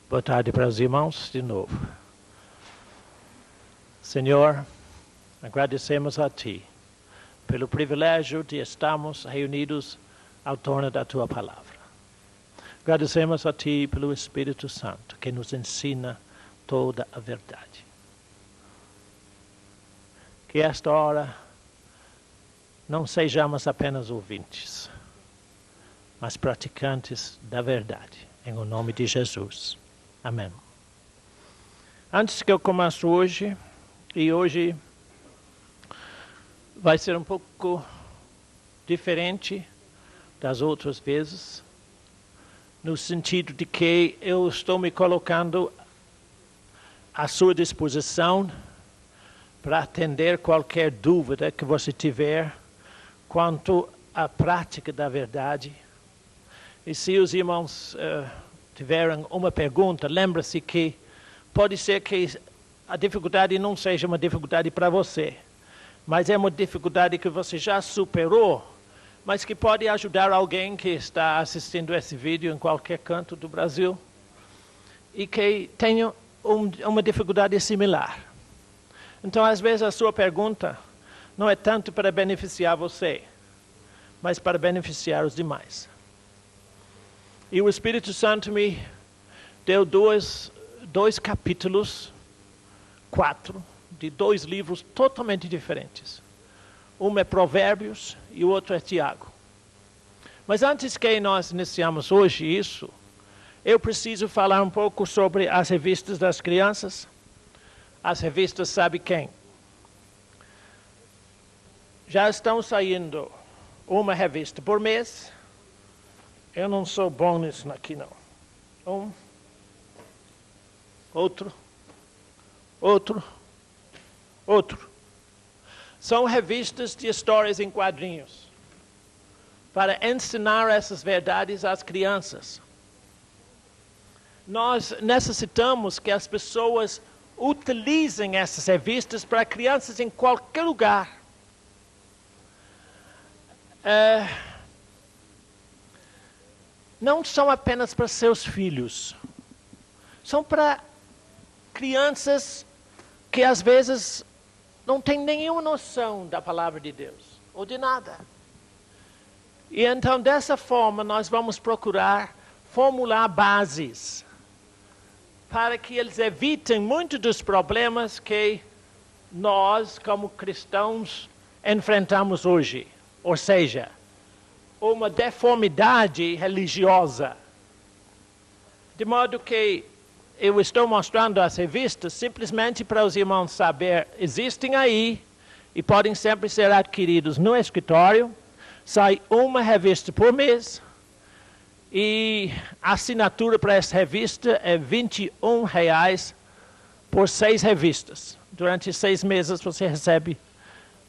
Boa tarde para os irmãos de novo. Senhor, agradecemos a Ti pelo privilégio de estarmos reunidos ao torno da Tua Palavra. Agradecemos a Ti pelo Espírito Santo que nos ensina toda a verdade. Que esta hora não sejamos apenas ouvintes, mas praticantes da verdade, em o nome de Jesus. Amém. Antes que eu comece hoje vai ser um pouco diferente das outras vezes, no sentido de que eu estou me colocando à sua disposição para atender qualquer dúvida que você tiver quanto à prática da verdade. E se os irmãos tiverem uma pergunta, lembre-se que pode ser que a dificuldade não seja uma dificuldade para você, mas é uma dificuldade que você já superou, mas que pode ajudar alguém que está assistindo esse vídeo em qualquer canto do Brasil e que tenha uma dificuldade similar. Então, às vezes, a sua pergunta não é tanto para beneficiar você, mas para beneficiar os demais. E o Espírito Santo me deu dois capítulos, 4, de 2 livros totalmente diferentes. Um é Provérbios e o outro é Tiago. Mas antes que nós iniciamos hoje isso, eu preciso falar um pouco sobre as revistas das crianças. As revistas sabe quem? Já estão saindo uma revista por mês. Eu não sou bom nisso aqui, não. Outro. São revistas de histórias em quadrinhos para ensinar essas verdades às crianças. Nós necessitamos que as pessoas utilizem essas revistas para crianças em qualquer lugar. Não são apenas para seus filhos. São para crianças que às vezes não têm nenhuma noção da palavra de Deus, ou de nada. E então, dessa forma, nós vamos procurar formular bases para que eles evitem muitos dos problemas que nós, como cristãos, enfrentamos hoje. Ou seja, uma deformidade religiosa. De modo que eu estou mostrando as revistas simplesmente para os irmãos saber, existem aí e podem sempre ser adquiridos no escritório. Sai uma revista por mês e a assinatura para essa revista é R$21 por 6 revistas. Durante 6 meses você recebe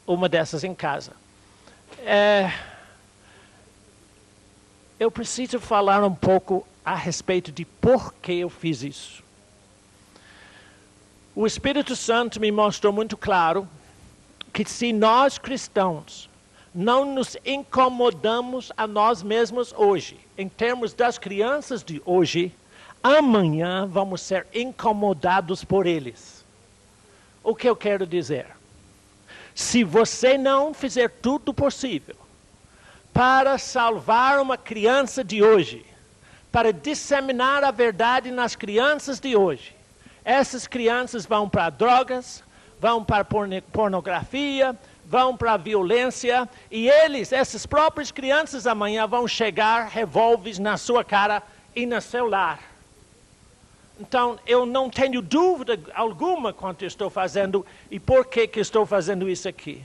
uma dessas em casa. Eu preciso falar um pouco a respeito de por que eu fiz isso. O Espírito Santo me mostrou muito claro que se nós cristãos não nos incomodamos a nós mesmos hoje, em termos das crianças de hoje, amanhã vamos ser incomodados por eles. O que eu quero dizer? Se você não fizer tudo possível para salvar uma criança de hoje, para disseminar a verdade nas crianças de hoje, essas crianças vão para drogas, vão para pornografia, vão para a violência, e essas próprias crianças amanhã vão chegar revólveres na sua cara e no seu lar. Então, eu não tenho dúvida alguma quanto estou fazendo e por que estou fazendo isso aqui.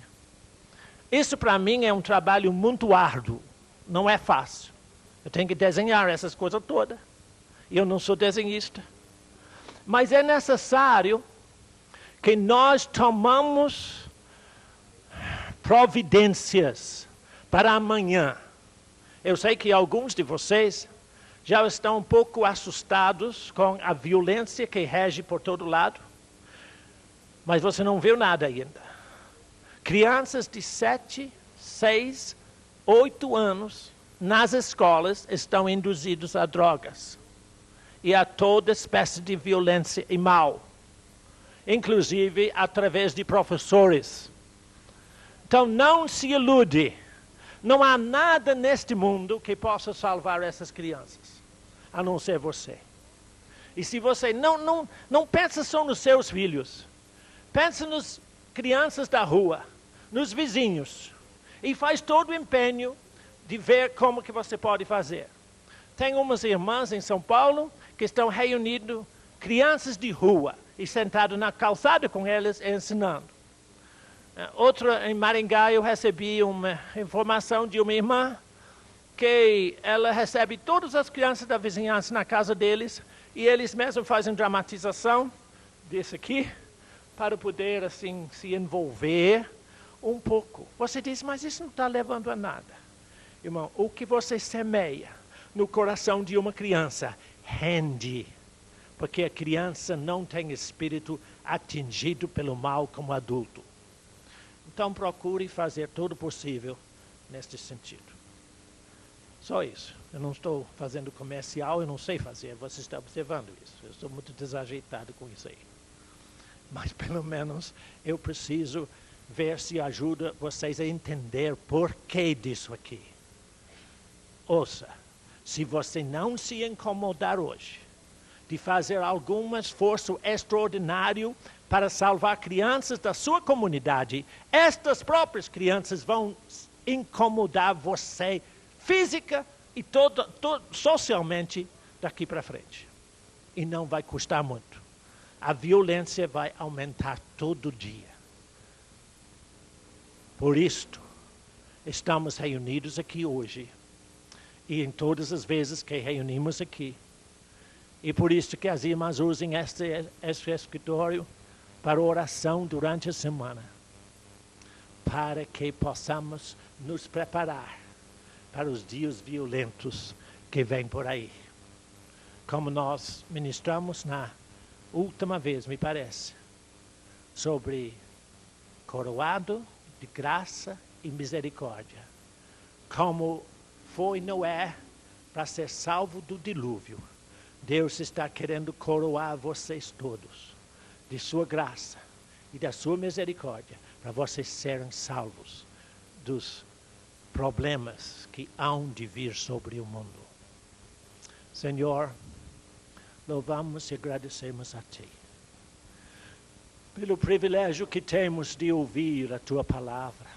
Isso para mim é um trabalho muito árduo, não é fácil. Eu tenho que desenhar essas coisas todas. Eu não sou desenhista. Mas é necessário que nós tomamos providências para amanhã. Eu sei que alguns de vocês já estão um pouco assustados com a violência que rege por todo lado, mas você não viu nada ainda. Crianças de 7, 6, 8 anos nas escolas estão induzidos a drogas. e a toda espécie de violência e mal, inclusive através de professores. Então não se ilude, não há nada neste mundo que possa salvar essas crianças, a não ser você. E se você não pensa só nos seus filhos, pensa nas crianças da rua, nos vizinhos, e faz todo o empenho de ver como que você pode fazer. Tem umas irmãs em São Paulo que estão reunindo crianças de rua e sentado na calçada com elas ensinando. Outra, em Maringá, eu recebi uma informação de uma irmã que ela recebe todas as crianças da vizinhança na casa deles e eles mesmos fazem dramatização disso aqui para poder, assim, se envolver um pouco. Você diz, mas isso não está levando a nada. Irmão, o que você semeia no coração de uma criança rende, porque a criança não tem espírito atingido pelo mal como adulto. Então procure fazer todo o possível neste sentido. Só isso. Eu não estou fazendo comercial, eu não sei fazer, você está observando isso. Eu estou muito desajeitado com isso aí. Mas pelo menos eu preciso ver se ajuda vocês a entender por que disso aqui. Ouça, se você não se incomodar hoje de fazer algum esforço extraordinário para salvar crianças da sua comunidade, estas próprias crianças vão incomodar você física e socialmente daqui para frente. E não vai custar muito. A violência vai aumentar todo dia. Por isto, estamos reunidos aqui hoje. E em todas as vezes que reunimos aqui. E por isso que as irmãs usem este escritório para oração durante a semana. Para que possamos nos preparar para os dias violentos que vêm por aí. Como nós ministramos na última vez, me parece, sobre coroado de graça e misericórdia. Como foi Noé para ser salvo do dilúvio. Deus está querendo coroar vocês todos de sua graça e da sua misericórdia para vocês serem salvos dos problemas que hão de vir sobre o mundo. Senhor, louvamos e agradecemos a Ti pelo privilégio que temos de ouvir a Tua palavra.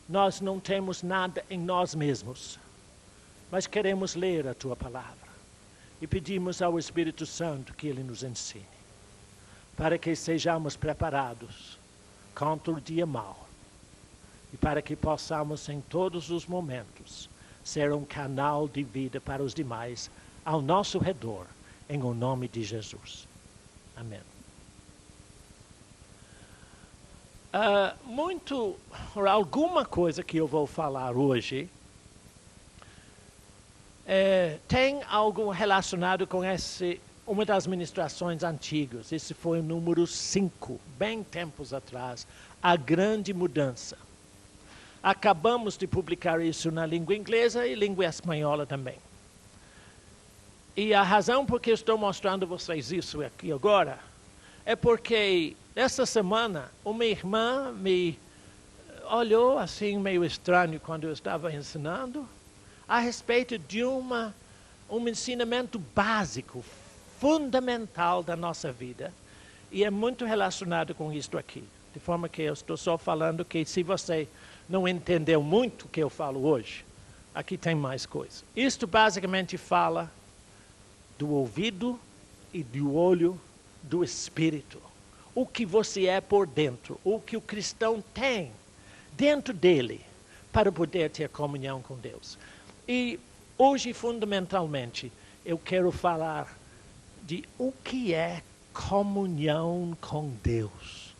Nós não temos nada em nós mesmos, mas queremos ler a Tua palavra e pedimos ao Espírito Santo que Ele nos ensine, para que sejamos preparados contra o dia mau e para que possamos em todos os momentos ser um canal de vida para os demais ao nosso redor, em o nome de Jesus. Amém. Alguma coisa que eu vou falar hoje tem algo relacionado com uma das ministrações antigas. Esse foi o número 5, bem tempos atrás, a grande mudança. Acabamos de publicar isso na língua inglesa e língua espanhola também. E a razão por que eu estou mostrando a vocês isso aqui agora é porque essa semana uma irmã me olhou assim meio estranho quando eu estava ensinando a respeito de um ensinamento básico, fundamental da nossa vida. E é muito relacionado com isto aqui. De forma que eu estou só falando que se você não entendeu muito o que eu falo hoje, aqui tem mais coisa. Isto basicamente fala do ouvido e do olho do Espírito. O que você é por dentro, o que o cristão tem dentro dele para poder ter comunhão com Deus. E hoje, fundamentalmente, eu quero falar de o que é comunhão com Deus.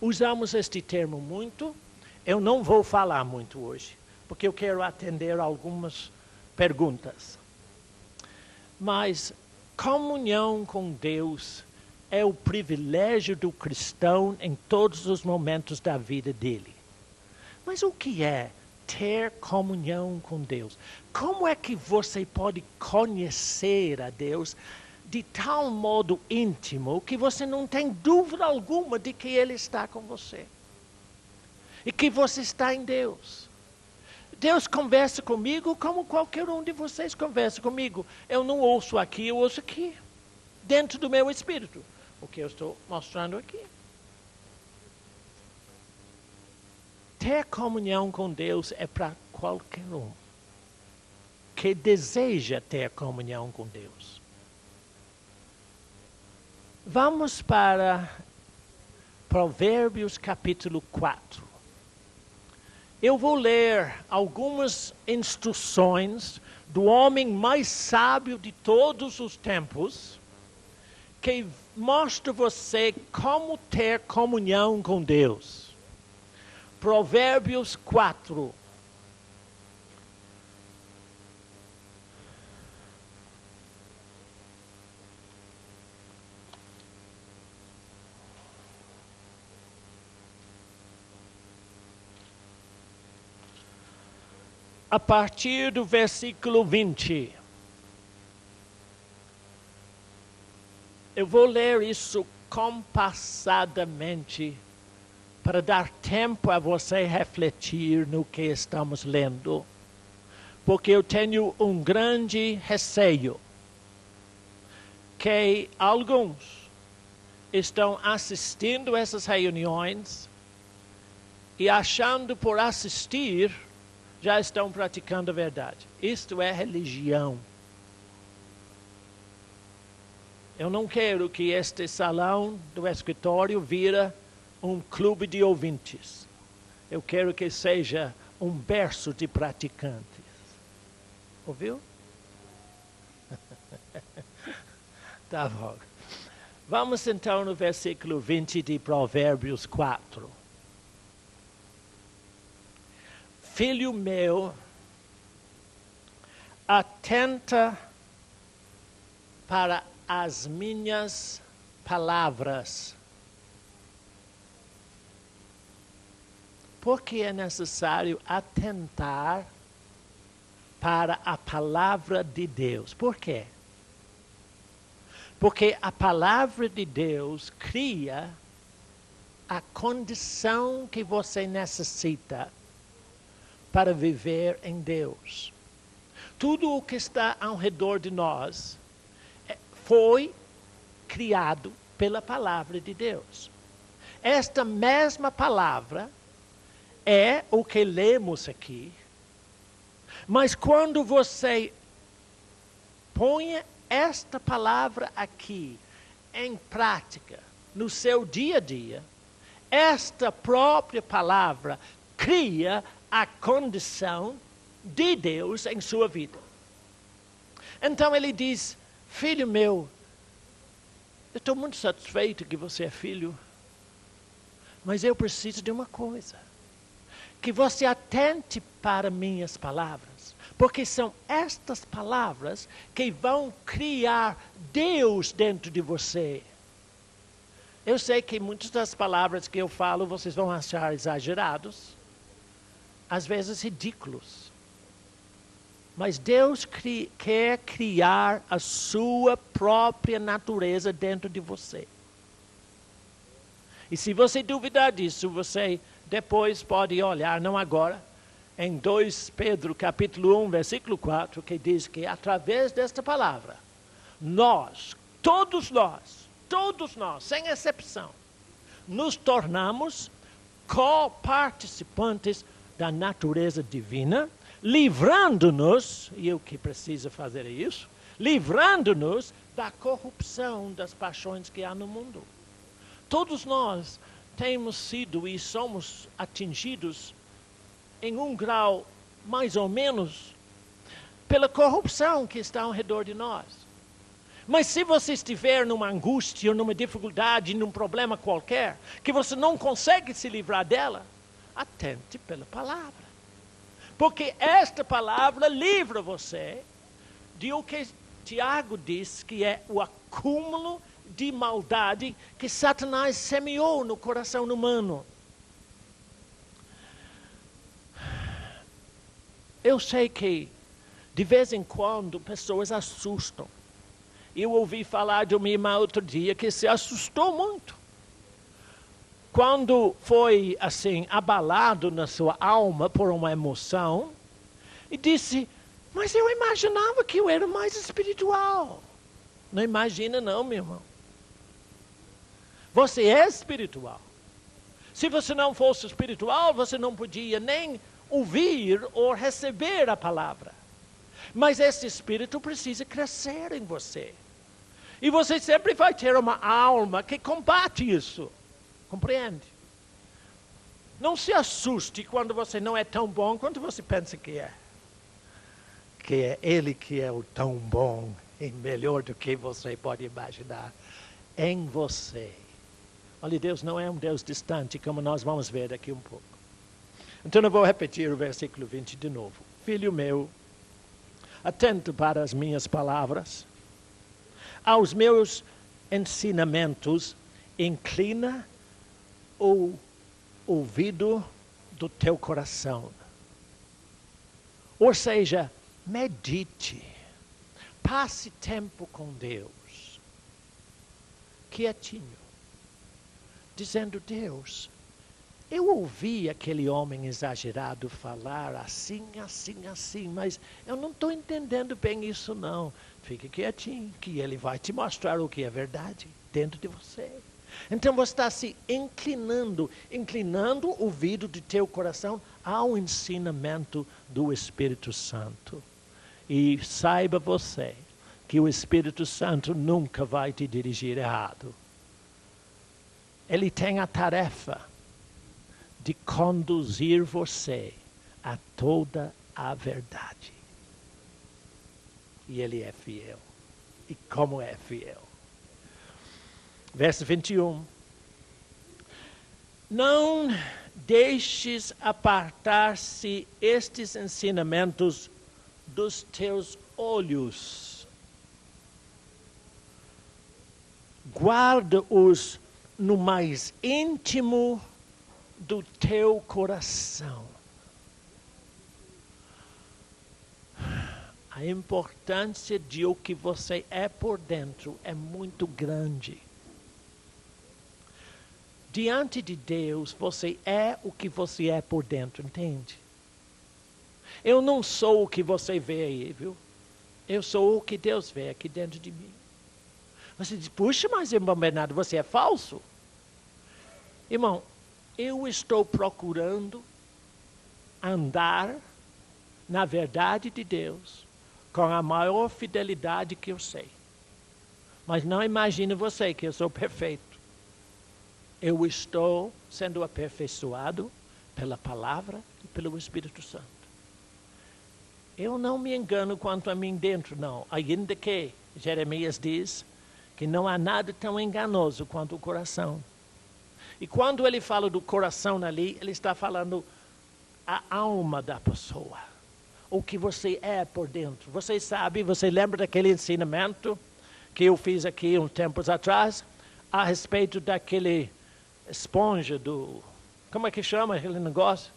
Usamos este termo muito, eu não vou falar muito hoje, porque eu quero atender algumas perguntas. Mas comunhão com Deus é o privilégio do cristão em todos os momentos da vida dele. Mas o que é ter comunhão com Deus. Como é que você pode conhecer a Deus de tal modo íntimo que você não tem dúvida alguma de que Ele está com você? E que você está em Deus. Deus conversa comigo como qualquer um de vocês conversa comigo. Eu não ouço aqui, eu ouço aqui. Dentro do meu espírito. O que eu estou mostrando aqui. Ter comunhão com Deus é para qualquer um que deseja ter comunhão com Deus. Vamos para Provérbios capítulo 4. Eu vou ler algumas instruções do homem mais sábio de todos os tempos, que mostra você como ter comunhão com Deus. Provérbios 4. A partir do versículo 20. Eu vou ler isso compassadamente para dar tempo a você refletir no que estamos lendo. Porque eu tenho um grande receio que alguns estão assistindo essas reuniões e achando por assistir já estão praticando a verdade. Isto é religião. Eu não quero que este salão do escritório vira um clube de ouvintes. Eu quero que seja um berço de praticantes. Ouviu? Tá bom. Vamos então no versículo 20 de Provérbios 4. Filho meu, atenta para as minhas palavras. Por que é necessário atentar para a palavra de Deus? Por quê? Porque a palavra de Deus cria a condição que você necessita para viver em Deus. Tudo o que está ao redor de nós foi criado pela palavra de Deus. Esta mesma palavra é o que lemos aqui, mas quando você põe esta palavra aqui em prática, no seu dia a dia, esta própria palavra cria a condição de Deus em sua vida. Então ele diz, filho meu, eu estou muito satisfeito que você é filho, mas eu preciso de uma coisa, que você atente para minhas palavras, porque são estas palavras que vão criar Deus dentro de você. Eu sei que muitas das palavras que eu falo vocês vão achar exagerados, às vezes ridículos. Mas Deus quer criar a sua própria natureza dentro de você. E se você duvidar disso, você depois pode olhar, não agora, em 2 Pedro capítulo 1, versículo 4, que diz que através desta palavra, nós, todos nós, sem exceção, nos tornamos co-participantes da natureza divina, livrando-nos, e o que precisa fazer é isso, livrando-nos da corrupção das paixões que há no mundo. Todos nós temos sido e somos atingidos em um grau mais ou menos pela corrupção que está ao redor de nós. Mas se você estiver numa angústia, numa dificuldade, num problema qualquer, que você não consegue se livrar dela, atente pela palavra. Porque esta palavra livra você de o que Tiago diz que é o acúmulo de maldade que Satanás semeou no coração humano. Eu sei que, de vez em quando, pessoas assustam. Eu ouvi falar de uma irmã outro dia que se assustou muito. Quando foi, assim, abalado na sua alma por uma emoção, e disse, mas eu imaginava que eu era mais espiritual. Não imagina não, meu irmão. Você é espiritual. Se você não fosse espiritual, você não podia nem ouvir ou receber a palavra. Mas esse espírito precisa crescer em você. E você sempre vai ter uma alma que combate isso. Compreende? Não se assuste quando você não é tão bom quanto você pensa que é. Que é Ele que é o tão bom e melhor do que você pode imaginar em você. Olha, Deus não é um Deus distante, como nós vamos ver daqui um pouco. Então eu vou repetir o versículo 20 de novo. Filho meu, atento para as minhas palavras, aos meus ensinamentos, inclina o ouvido do teu coração. Ou seja, medite, passe tempo com Deus, quietinho, dizendo, Deus, eu ouvi aquele homem exagerado falar assim, assim, assim, mas eu não estou entendendo bem isso não. Fique quietinho, que ele vai te mostrar o que é verdade dentro de você. Então você está se inclinando o ouvido do teu coração ao ensinamento do Espírito Santo. E saiba você que o Espírito Santo nunca vai te dirigir errado. Ele tem a tarefa de conduzir você a toda a verdade. E Ele é fiel. E como é fiel? Verso 21. Não deixes apartar-se estes ensinamentos dos teus olhos. Guarda-os no mais íntimo do teu coração. A importância de o que você é por dentro é muito grande. Diante de Deus, você é o que você é por dentro, entende? Eu não sou o que você vê aí, viu? Eu sou o que Deus vê aqui dentro de mim. Você diz, puxa, mas irmão Bernardo, você é falso? Irmão, eu estou procurando andar na verdade de Deus com a maior fidelidade que eu sei. Mas não imagine você que eu sou perfeito. Eu estou sendo aperfeiçoado pela palavra e pelo Espírito Santo. Eu não me engano quanto a mim dentro, não. Ainda que Jeremias diz que não há nada tão enganoso quanto o coração. E quando ele fala do coração ali, ele está falando a alma da pessoa. O que você é por dentro. Você sabe, você lembra daquele ensinamento que eu fiz aqui uns tempos atrás, a respeito daquele esponja do... Como é que chama aquele negócio?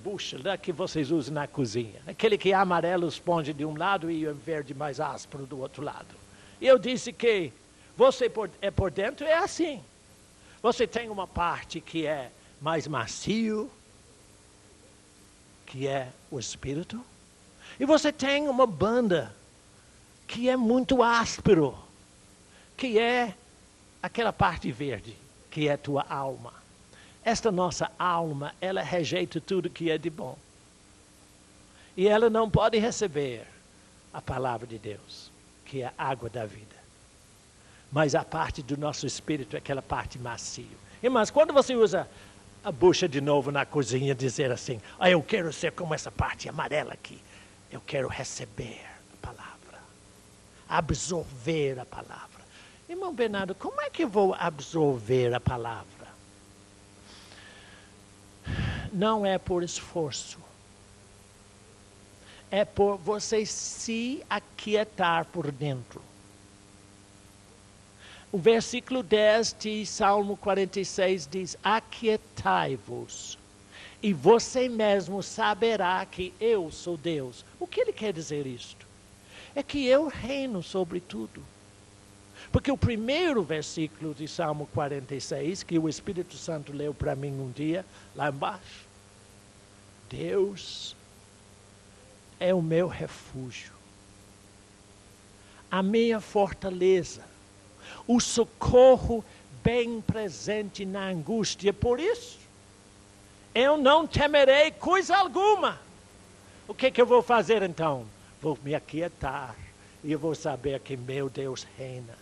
Bucha, que vocês usam na cozinha. Aquele que é amarelo, esponja de um lado e o verde mais áspero do outro lado. E eu disse que você por dentro é assim. Você tem uma parte que é mais macio, que é o Espírito. E você tem uma banda que é muito áspero, que é aquela parte verde, que é a tua alma. Esta nossa alma, ela rejeita tudo que é de bom. E ela não pode receber a palavra de Deus, que é a água da vida. Mas a parte do nosso espírito é aquela parte macia. Irmãos, quando você usa a bucha de novo na cozinha, dizer assim, eu quero ser como essa parte amarela aqui. Eu quero receber a palavra. Absorver a palavra. Irmão Bernardo, como é que eu vou absorver a palavra? Não é por esforço. É por você se aquietar por dentro. O versículo 10 de Salmo 46 diz, aquietai-vos e você mesmo saberá que eu sou Deus. O que ele quer dizer isto? É que eu reino sobre tudo. Porque o primeiro versículo de Salmo 46, que o Espírito Santo leu para mim um dia, lá embaixo. Deus é o meu refúgio, a minha fortaleza, o socorro bem presente na angústia. Por isso, eu não temerei coisa alguma. O que eu vou fazer então? Vou me aquietar e eu vou saber que meu Deus reina.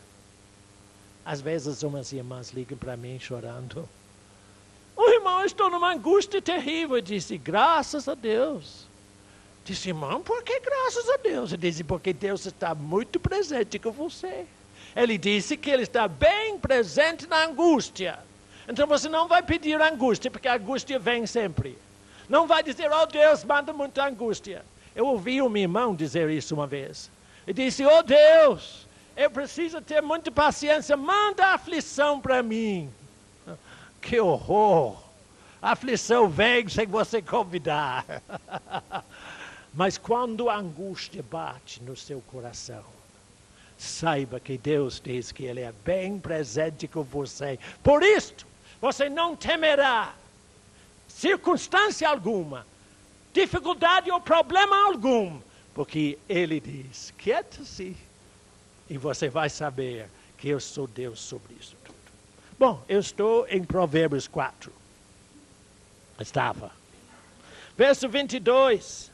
Às vezes umas irmãs ligam para mim chorando. Irmão, eu estou numa angústia terrível. Eu disse, graças a Deus. Disse, irmão, por que graças a Deus? Eu disse, porque Deus está muito presente com você. Ele disse que Ele está bem presente na angústia. Então você não vai pedir angústia, porque a angústia vem sempre. Não vai dizer, oh Deus, manda muita angústia. Eu ouvi um irmão dizer isso uma vez. Ele disse, oh Deus, eu preciso ter muita paciência, manda aflição para mim. Que horror! A aflição vem sem você convidar. Mas quando a angústia bate no seu coração, saiba que Deus diz que Ele é bem presente com você. Por isto, você não temerá circunstância alguma, dificuldade ou problema algum, porque Ele diz, quieta-se, e você vai saber que eu sou Deus sobre isso tudo. Bom, eu estou em Provérbios 4. Estava. Verso 22.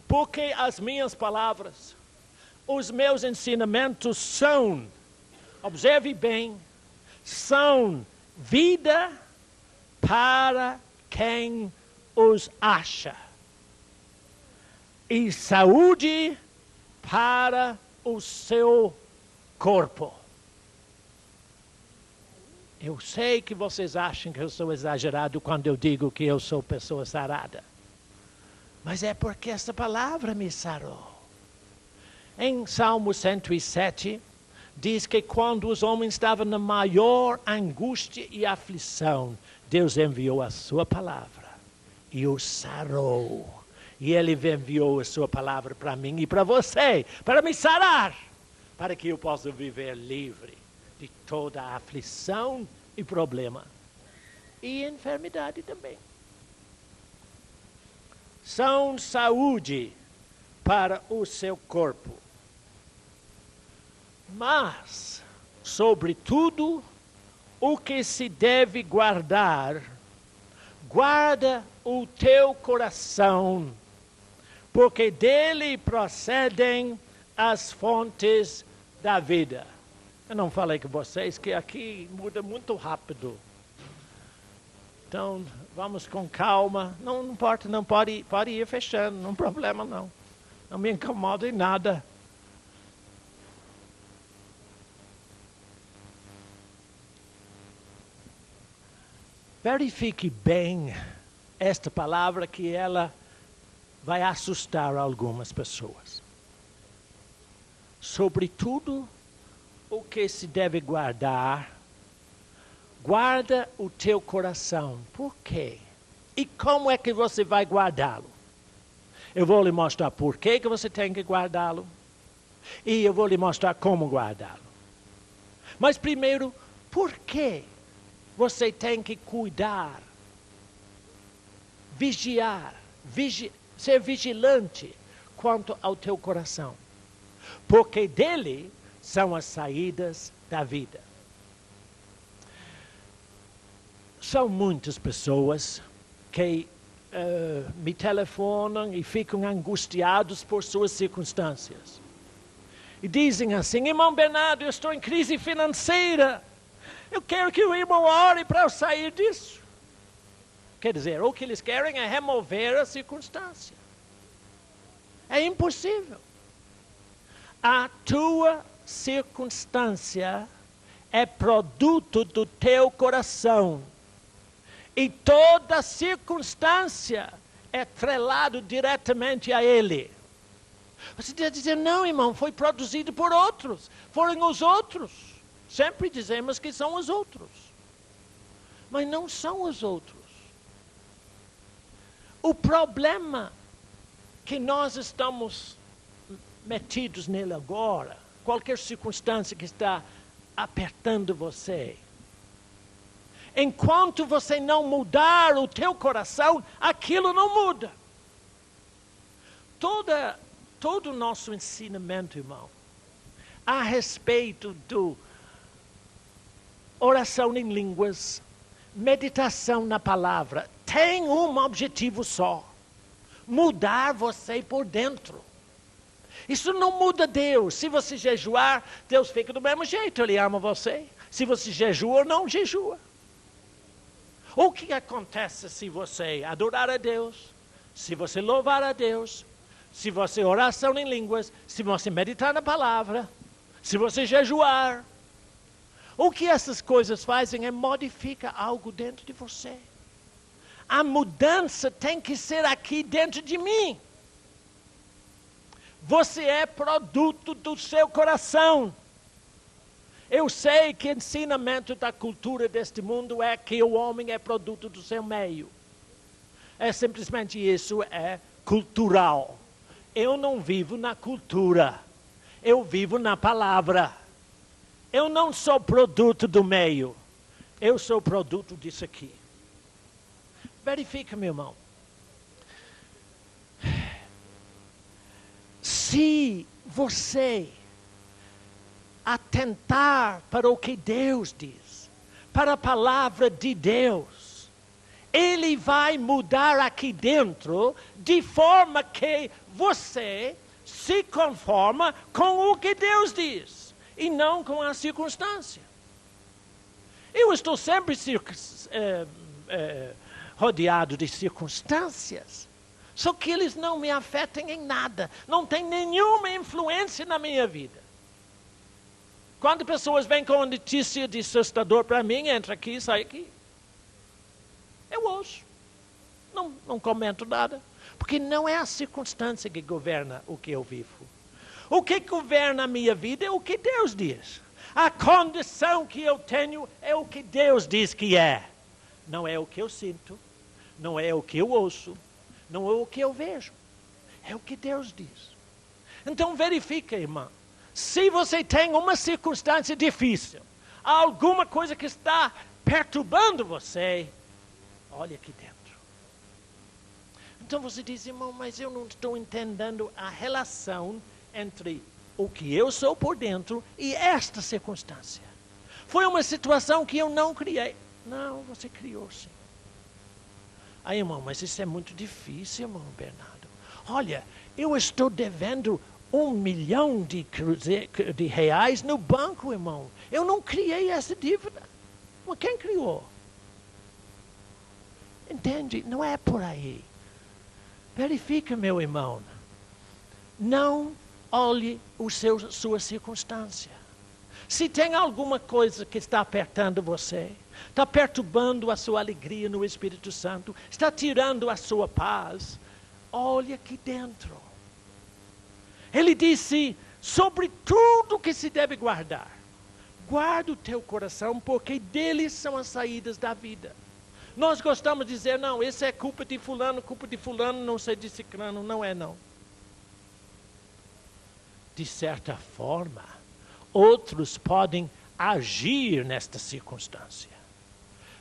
Porque as minhas palavras, os meus ensinamentos são, observe bem, são vida para quem os acha e saúde para o seu corpo. Eu sei que vocês acham que eu sou exagerado quando eu digo que eu sou pessoa sarada. Mas é porque essa palavra me sarou. Em Salmo 107, diz que quando os homens estavam na maior angústia e aflição, Deus enviou a sua palavra e os sarou. E Ele enviou a sua palavra para mim e para você, para me sarar, para que eu possa viver livre de toda a aflição e problema. E enfermidade também. São saúde para o seu corpo. Mas, sobretudo, o que se deve guardar, guarda o teu coração, porque dele procedem as fontes da vida. Eu não falei com vocês que aqui muda muito rápido. Então, vamos com calma. Não importa, não pode ir fechando, não tem problema não. Não me incomoda em nada. Verifique bem esta palavra que ela vai assustar algumas pessoas. Sobretudo, o que se deve guardar, guarda o teu coração. Por quê? E como é que você vai guardá-lo? Eu vou lhe mostrar por que você tem que guardá-lo. E eu vou lhe mostrar como guardá-lo. Mas primeiro, por que você tem que cuidar, vigiar, ser vigilante quanto ao teu coração? Porque dele são as saídas da vida. São muitas pessoas que me telefonam e ficam angustiados por suas circunstâncias. E dizem assim, irmão Bernardo, eu estou em crise financeira. Eu quero que o irmão ore para eu sair disso. Quer dizer, o que eles querem é remover a circunstância. É impossível. A tua circunstância é produto do teu coração. E toda circunstância é atrelado diretamente a ele. Você deve dizer, não, irmão, foi produzido por outros. Foram os outros. Sempre dizemos que são os outros. Mas não são os outros. O problema que nós estamos metidos nele agora, qualquer circunstância que está apertando você, enquanto você não mudar o teu coração, aquilo não muda. Todo o nosso ensinamento, irmão, a respeito do oração em línguas, meditação na palavra, tem um objetivo só: mudar você por dentro. Isso não muda Deus. Se você jejuar, Deus fica do mesmo jeito, Ele ama você. Se você jejua ou não jejua. O que acontece se você adorar a Deus, se você louvar a Deus, se você oração em línguas, se você meditar na palavra, se você jejuar? O que essas coisas fazem é modificar algo dentro de você. A mudança tem que ser aqui dentro de mim. Você é produto do seu coração. Eu sei que o ensinamento da cultura deste mundo é que o homem é produto do seu meio. É simplesmente isso, é cultural. Eu não vivo na cultura. Eu vivo na palavra. Eu não sou produto do meio. Eu sou produto disso aqui. Verifica, meu irmão. Se você atentar para o que Deus diz, para a palavra de Deus, Ele vai mudar aqui dentro de forma que você se conforma com o que Deus diz e não com a circunstância. Eu estou sempre rodeado de circunstâncias, só que eles não me afetam em nada, não tem nenhuma influência na minha vida. Quando pessoas vêm com uma notícia de assustador para mim, entra aqui, sai aqui. Eu ouço. Não comento nada. Porque não é a circunstância que governa o que eu vivo. O que governa a minha vida é o que Deus diz. A condição que eu tenho é o que Deus diz que é. Não é o que eu sinto. Não é o que eu ouço. Não é o que eu vejo. É o que Deus diz. Então verifica, irmã. Se você tem uma circunstância difícil, alguma coisa que está perturbando você, olha aqui dentro. Então você diz, irmão, mas eu não estou entendendo a relação entre o que eu sou por dentro e esta circunstância. Foi uma situação que eu não criei. Não, você criou sim. Aí, irmão, mas isso é muito difícil, irmão Bernardo. Olha, eu estou devendo 1 milhão de reais no banco, irmão. Eu não criei essa dívida. Mas quem criou? Entende? Não é por aí. Verifica, meu irmão. Não olhe sua circunstância. Se tem alguma coisa que está apertando você, está perturbando a sua alegria no Espírito Santo, está tirando a sua paz, olhe aqui dentro. Ele disse, sobre tudo que se deve guardar, guarda o teu coração, porque deles são as saídas da vida. Nós gostamos de dizer, não, isso é culpa de fulano, não sei de ciclano, não é não. De certa forma, outros podem agir nesta circunstância.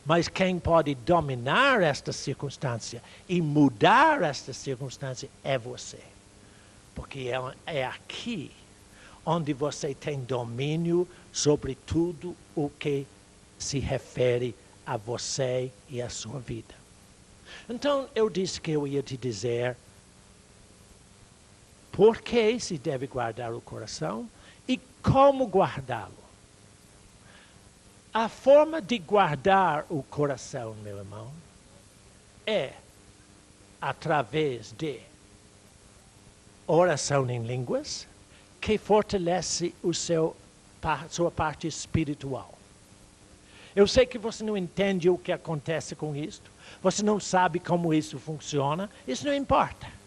Mas quem pode dominar esta circunstância e mudar esta circunstância é você. Porque é aqui onde você tem domínio sobre tudo o que se refere a você e a sua vida. Então, eu disse que eu ia te dizer por que se deve guardar o coração e como guardá-lo. A forma de guardar o coração, meu irmão, é através de oração em línguas, que fortalece sua parte espiritual. Eu sei que você não entende o que acontece com isto, você não sabe como isso funciona, isso não importa.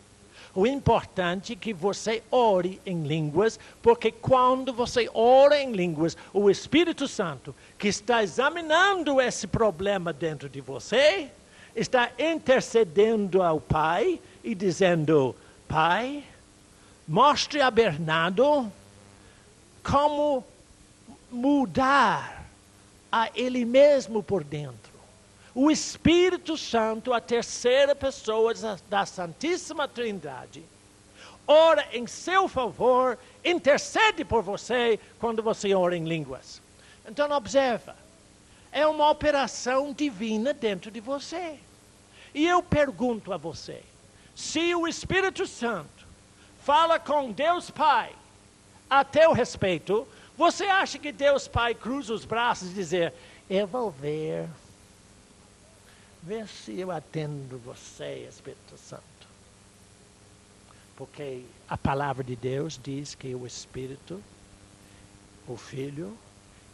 O importante é que você ore em línguas, porque quando você ora em línguas, o Espírito Santo, que está examinando esse problema dentro de você, está intercedendo ao Pai e dizendo: Pai, mostre a Bernardo como mudar a ele mesmo por dentro. O Espírito Santo, a terceira pessoa da Santíssima Trindade, ora em seu favor, intercede por você quando você ora em línguas. Então observa, é uma operação divina dentro de você. E eu pergunto a você, se o Espírito Santo fala com Deus Pai a teu respeito, você acha que Deus Pai cruza os braços e dizer: eu vou ver se eu atendo você, Espírito Santo? Porque a palavra de Deus diz que o Espírito, o Filho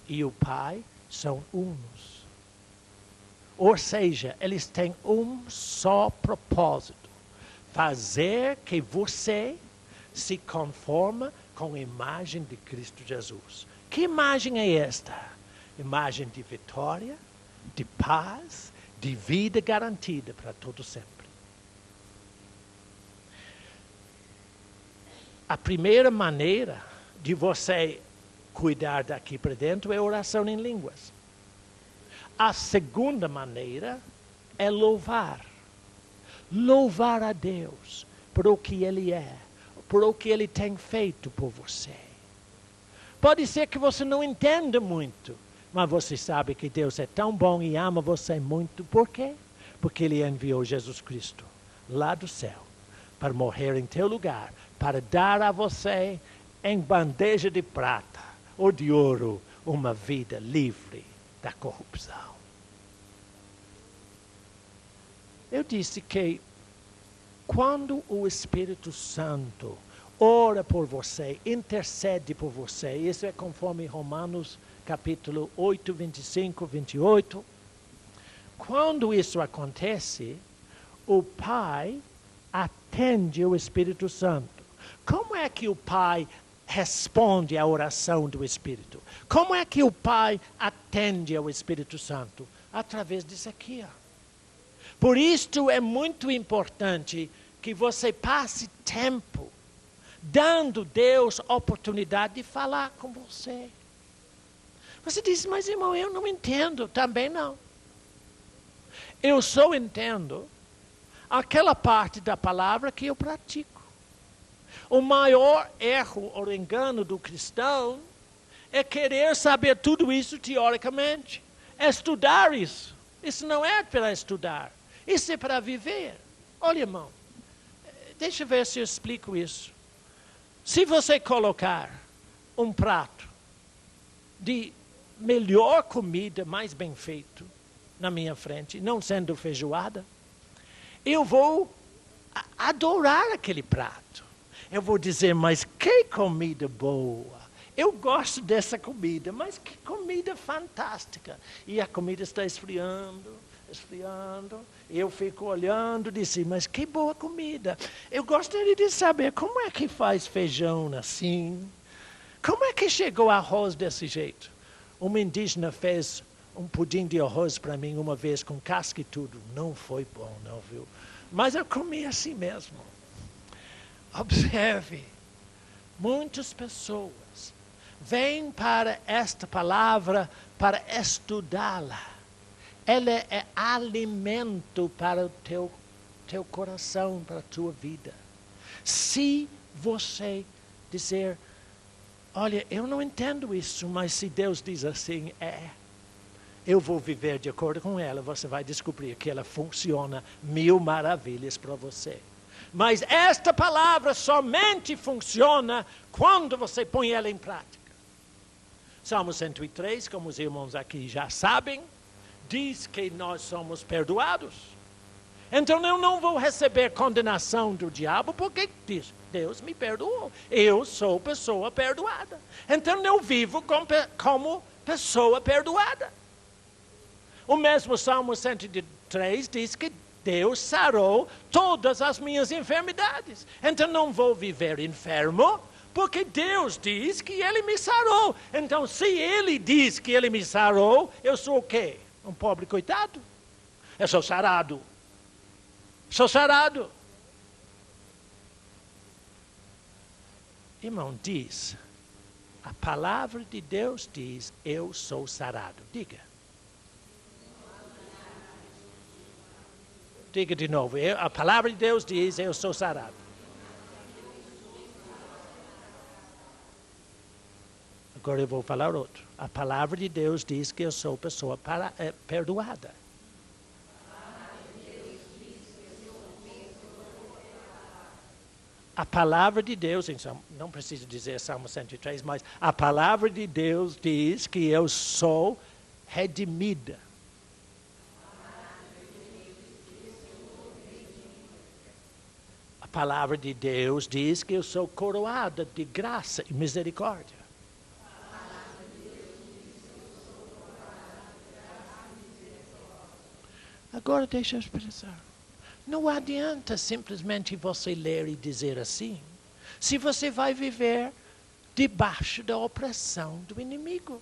e o Pai são unos. Ou seja, eles têm um só propósito: fazer que você se conforma com a imagem de Cristo Jesus. Que imagem é esta? Imagem de vitória, de paz, de vida garantida para todo sempre. A primeira maneira de você cuidar daqui para dentro é oração em línguas. A segunda maneira é louvar. Louvar a Deus por o que Ele é, por o que Ele tem feito por você. Pode ser que você não entenda muito, mas você sabe que Deus é tão bom e ama você muito. Por quê? Porque Ele enviou Jesus Cristo lá do céu para morrer em teu lugar, para dar a você em bandeja de prata ou de ouro uma vida livre da corrupção. Eu disse que quando o Espírito Santo ora por você, intercede por você, isso é conforme Romanos capítulo 8, 25, 28. Quando isso acontece, o Pai atende o Espírito Santo. Como é que o Pai responde à oração do Espírito? Como é que o Pai atende ao Espírito Santo? Através disso aqui. Por isso é muito importante que você passe tempo dando Deus a oportunidade de falar com você. Você diz: mas irmão, eu não entendo. Também não. Eu só entendo aquela parte da palavra que eu pratico. O maior erro ou engano do cristão é querer saber tudo isso teoricamente. Estudar isso. Isso não é para estudar. Isso é para viver. Olha, irmão, deixa eu ver se eu explico isso. Se você colocar um prato de melhor comida, mais bem feito, na minha frente, não sendo feijoada, eu vou adorar aquele prato. Eu vou dizer: mas que comida boa! Eu gosto dessa comida, mas que comida fantástica! E a comida está esfriando. Eu fico olhando e disse: mas que boa comida! Eu gostaria de saber como é que faz feijão assim. Como é que chegou arroz desse jeito? Uma indígena fez um pudim de arroz para mim uma vez com casca e tudo. Não foi bom, não, viu? Mas eu comi assim mesmo. Observe, muitas pessoas vêm para esta palavra para estudá-la. Ela é alimento para o teu coração, para a tua vida. Se você dizer: olha, eu não entendo isso, mas se Deus diz assim, eu vou viver de acordo com ela, você vai descobrir que ela funciona 1000 maravilhas para você. Mas esta palavra somente funciona quando você põe ela em prática. Salmo 103, como os irmãos aqui já sabem, diz que nós somos perdoados. Então eu não vou receber condenação do diabo, porque diz: Deus me perdoou. Eu sou pessoa perdoada. Então eu vivo como pessoa perdoada. O mesmo Salmo 103 diz que Deus sarou todas as minhas enfermidades. Então não vou viver enfermo, porque Deus diz que Ele me sarou. Então se Ele diz que Ele me sarou, eu sou o quê? Um pobre coitado? Eu sou sarado. Sou sarado. Irmão, diz, a palavra de Deus diz, eu sou sarado. Diga. Diga de novo, a palavra de Deus diz, eu sou sarado. Agora eu vou falar outro. A palavra de Deus diz que eu sou pessoa perdoada. A palavra de Deus, não preciso dizer Salmo 103, mas a palavra de Deus diz que eu sou redimida. A palavra de Deus diz que eu sou coroada de graça e misericórdia. Agora deixa eu expressar. Não adianta simplesmente você ler e dizer assim, se você vai viver debaixo da opressão do inimigo.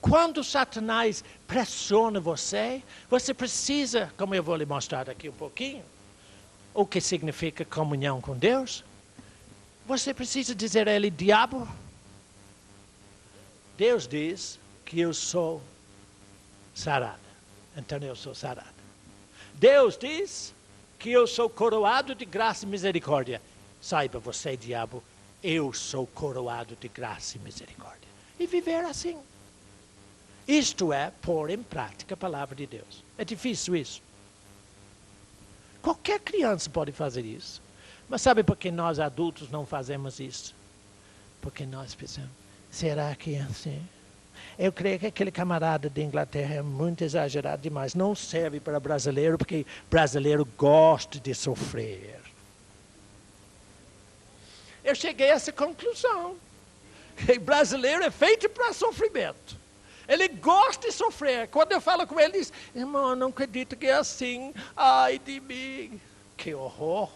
Quando Satanás pressiona você, você precisa, como eu vou lhe mostrar daqui um pouquinho, o que significa comunhão com Deus. Você precisa dizer a ele, diabo, Deus diz que eu sou sarado. Então eu sou sarado. Deus diz que eu sou coroado de graça e misericórdia. Saiba você, diabo, eu sou coroado de graça e misericórdia. E viver assim. Isto é pôr em prática a palavra de Deus. É difícil isso. Qualquer criança pode fazer isso. Mas sabe por que nós adultos não fazemos isso? Porque nós pensamos, será que é assim? Eu creio que aquele camarada da Inglaterra é muito exagerado demais. Não serve para brasileiro, porque brasileiro gosta de sofrer. Eu cheguei a essa conclusão. Que brasileiro é feito para sofrimento. Ele gosta de sofrer. Quando eu falo com ele, ele diz, irmão, eu não acredito que é assim. Ai de mim. Que horror.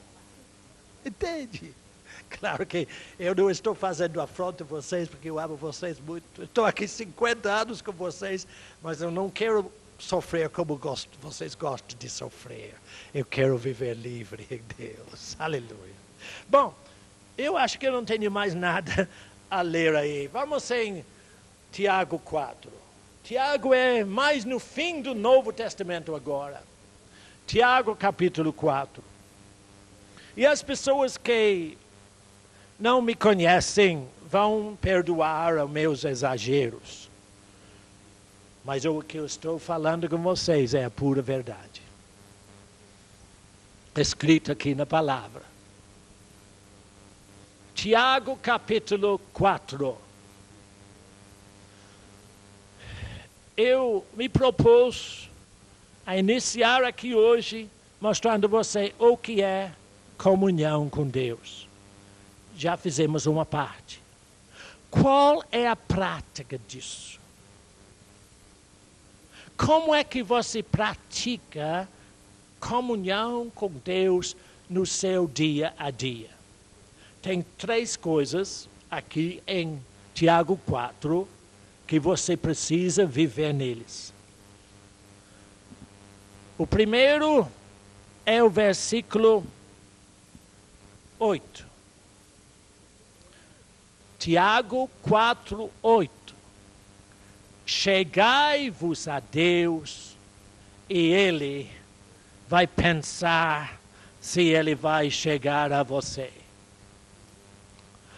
Entende? Claro que eu não estou fazendo afronta a vocês, porque eu amo vocês muito. Estou aqui 50 anos com vocês, mas eu não quero sofrer como vocês gostam de sofrer. Eu quero viver livre em Deus. Aleluia. Bom, eu acho que eu não tenho mais nada a ler aí. Vamos em Tiago 4. Tiago é mais no fim do Novo Testamento agora. Tiago capítulo 4. E as pessoas que não me conhecem vão perdoar os meus exageros. Mas o que eu estou falando com vocês é a pura verdade. Escrito aqui na palavra. Tiago capítulo 4. Eu me propus a iniciar aqui hoje mostrando a você o que é comunhão com Deus. Já fizemos uma parte. Qual é a prática disso? Como é que você pratica comunhão com Deus no seu dia a dia? Tem 3 coisas aqui em Tiago 4 que você precisa viver neles. O primeiro é o versículo 8. Tiago 4, 8. Chegai-vos a Deus e Ele vai pensar se Ele vai chegar a você.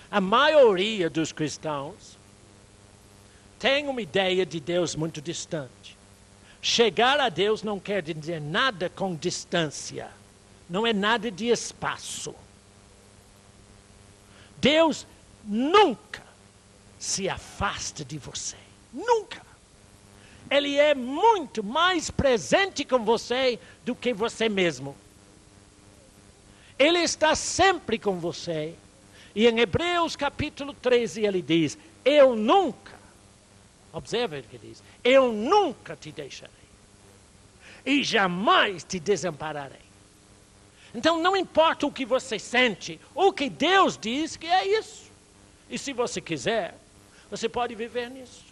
A maioria dos cristãos tem uma ideia de Deus muito distante. Chegar a Deus não quer dizer nada com distância. Não é nada de espaço. Deus nunca se afasta de você. Nunca. Ele é muito mais presente com você do que você mesmo. Ele está sempre com você. E em Hebreus capítulo 13 ele diz, eu nunca, observe o que diz, eu nunca te deixarei. E jamais te desampararei. Então não importa o que você sente, o que Deus diz que é isso. E se você quiser, você pode viver nisso.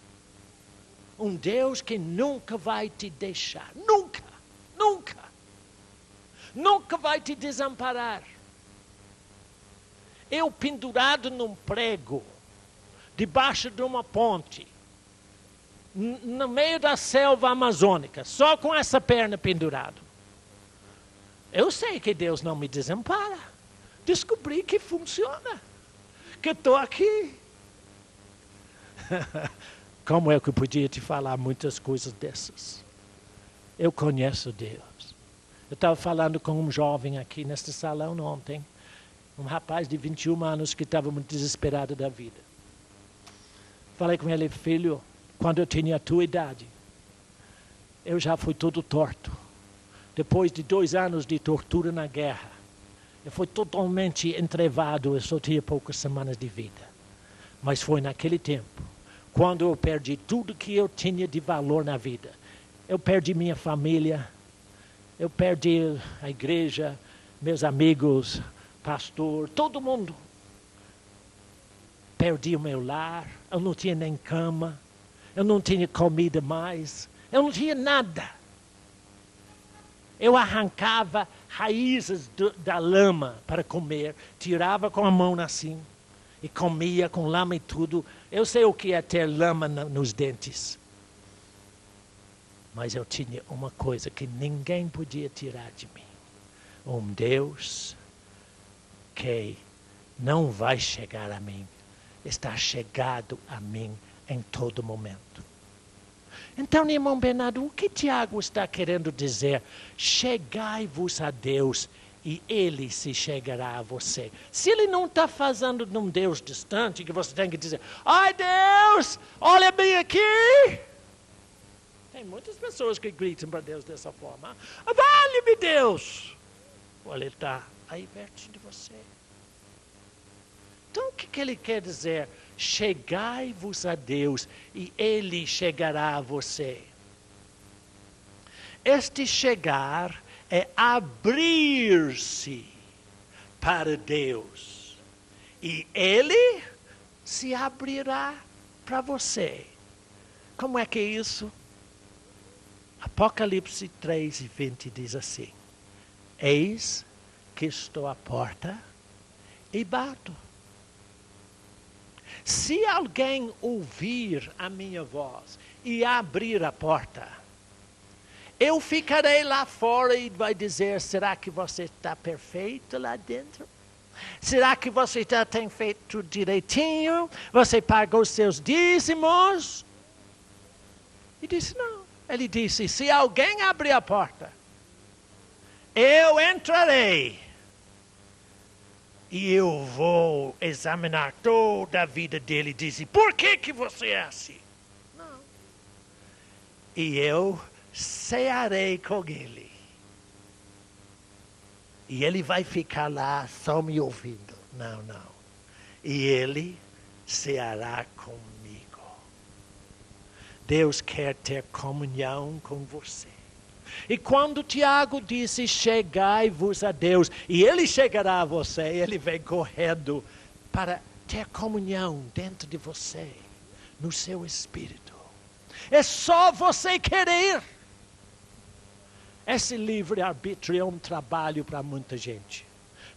Um Deus que nunca vai te deixar. Nunca. Nunca. Nunca vai te desamparar. Eu pendurado num prego, debaixo de uma ponte, no meio da selva amazônica, só com essa perna pendurada. Eu sei que Deus não me desampara. Descobri que funciona. Que estou aqui. Como é que eu podia te falar muitas coisas dessas? Eu conheço Deus. Eu estava falando com um jovem aqui neste salão ontem. Um rapaz de 21 anos que estava muito desesperado da vida. Falei com ele, filho, quando eu tinha a tua idade, eu já fui todo torto. Depois de 2 anos de tortura na guerra, eu fui totalmente entrevado, eu só tinha poucas semanas de vida. Mas foi naquele tempo, quando eu perdi tudo que eu tinha de valor na vida. Eu perdi minha família, eu perdi a igreja, meus amigos, pastor, todo mundo. Perdi o meu lar, eu não tinha nem cama, eu não tinha comida mais, eu não tinha nada. Eu arrancava raízes da lama para comer, tirava com a mão assim, e comia com lama e tudo. Eu sei o que é ter lama nos dentes. Mas eu tinha uma coisa que ninguém podia tirar de mim. Um Deus que não vai chegar a mim, está chegado a mim em todo momento. Então, irmão Bernardo, o que Tiago está querendo dizer? Chegai-vos a Deus e Ele se chegará a você. Se Ele não está fazendo de um Deus distante, que você tem que dizer, ai Deus, olha bem aqui. Tem muitas pessoas que gritam para Deus dessa forma. Vale-me Deus. Olha, Ele está aí perto de você. Então, o que Ele quer dizer? Chegai-vos a Deus e Ele chegará a você. Este chegar é abrir-se para Deus. E Ele se abrirá para você. Como é que é isso? Apocalipse 3:20 diz assim: eis que estou à porta e bato. Se alguém ouvir a minha voz e abrir a porta, eu ficarei lá fora e vai dizer, será que você está perfeito lá dentro? Será que você já tem feito direitinho? Você pagou seus dízimos? E disse, não. Ele disse, se alguém abrir a porta, eu entrarei. E eu vou examinar toda a vida dele e dizer, por que você é assim? Não. E eu cearei com ele. E ele vai ficar lá só me ouvindo. Não. E ele ceará comigo. Deus quer ter comunhão com você. E quando Tiago disse, chegai-vos a Deus, e Ele chegará a você, Ele vem correndo para ter comunhão dentro de você, no seu espírito. É só você querer. Esse livre-arbítrio é um trabalho para muita gente.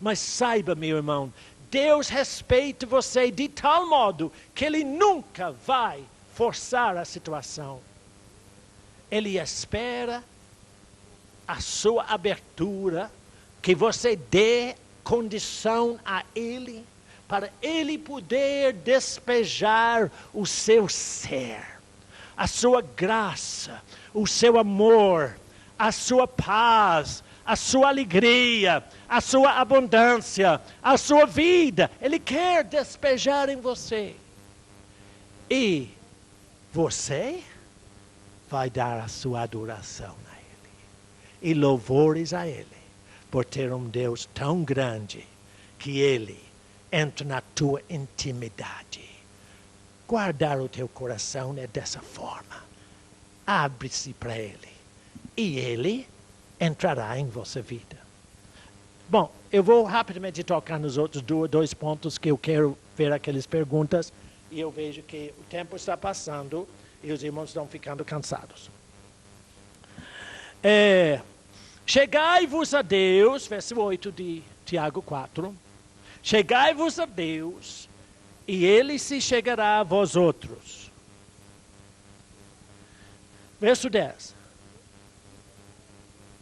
Mas saiba, meu irmão, Deus respeita você de tal modo que Ele nunca vai forçar a situação. Ele espera a sua abertura, que você dê condição a Ele, para Ele poder despejar o seu ser, a sua graça, o seu amor, a sua paz, a sua alegria, a sua abundância, a sua vida. Ele quer despejar em você. E você vai dar a sua adoração a Ele. E louvores a Ele, por ter um Deus tão grande, que Ele entra na tua intimidade. Guardar o teu coração é dessa forma. Abre-se para Ele. E Ele entrará em vossa vida. Bom, eu vou rapidamente tocar nos outros dois pontos que eu quero ver aquelas perguntas. E eu vejo que o tempo está passando e os irmãos estão ficando cansados. Chegai-vos a Deus, verso 8 de Tiago 4. Chegai-vos a Deus, e Ele se chegará a vós outros. Verso 10.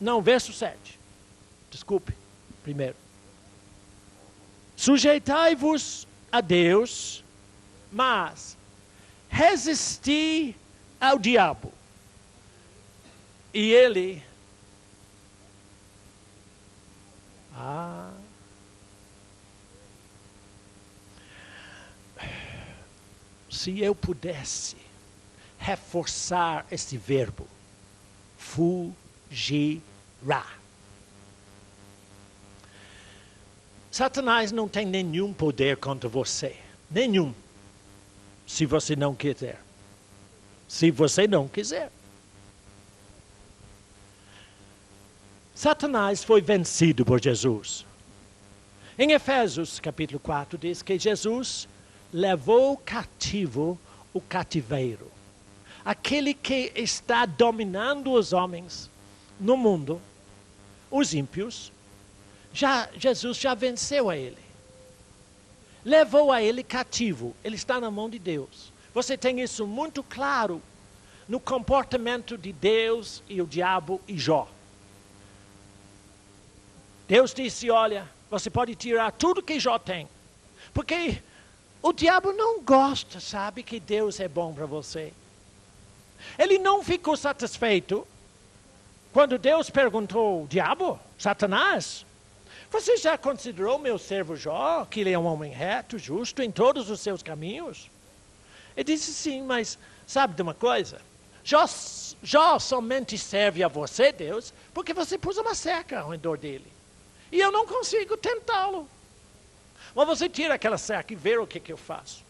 Não, verso 7. Desculpe, primeiro. Sujeitai-vos a Deus, mas resisti ao diabo. E ele... Se eu pudesse reforçar esse verbo, fugirá. Satanás não tem nenhum poder contra você. Nenhum. Se você não quiser. Se você não quiser. Satanás foi vencido por Jesus. Em Efésios capítulo 4 diz que Jesus levou cativo o cativeiro. Aquele que está dominando os homens no mundo, os ímpios, Jesus já venceu a ele. Levou a ele cativo. Ele está na mão de Deus. Você tem isso muito claro no comportamento de Deus e o diabo e Jó. Deus disse, olha, você pode tirar tudo que Jó tem. Porque o diabo não gosta, sabe, que Deus é bom para você. Ele não ficou satisfeito quando Deus perguntou, diabo, Satanás, você já considerou meu servo Jó, que ele é um homem reto, justo em todos os seus caminhos? Ele disse sim, mas sabe de uma coisa? Jó somente serve a você, Deus, porque você pôs uma cerca ao redor dele. E eu não consigo tentá-lo. Mas você tira aquela cerca e vê o que eu faço.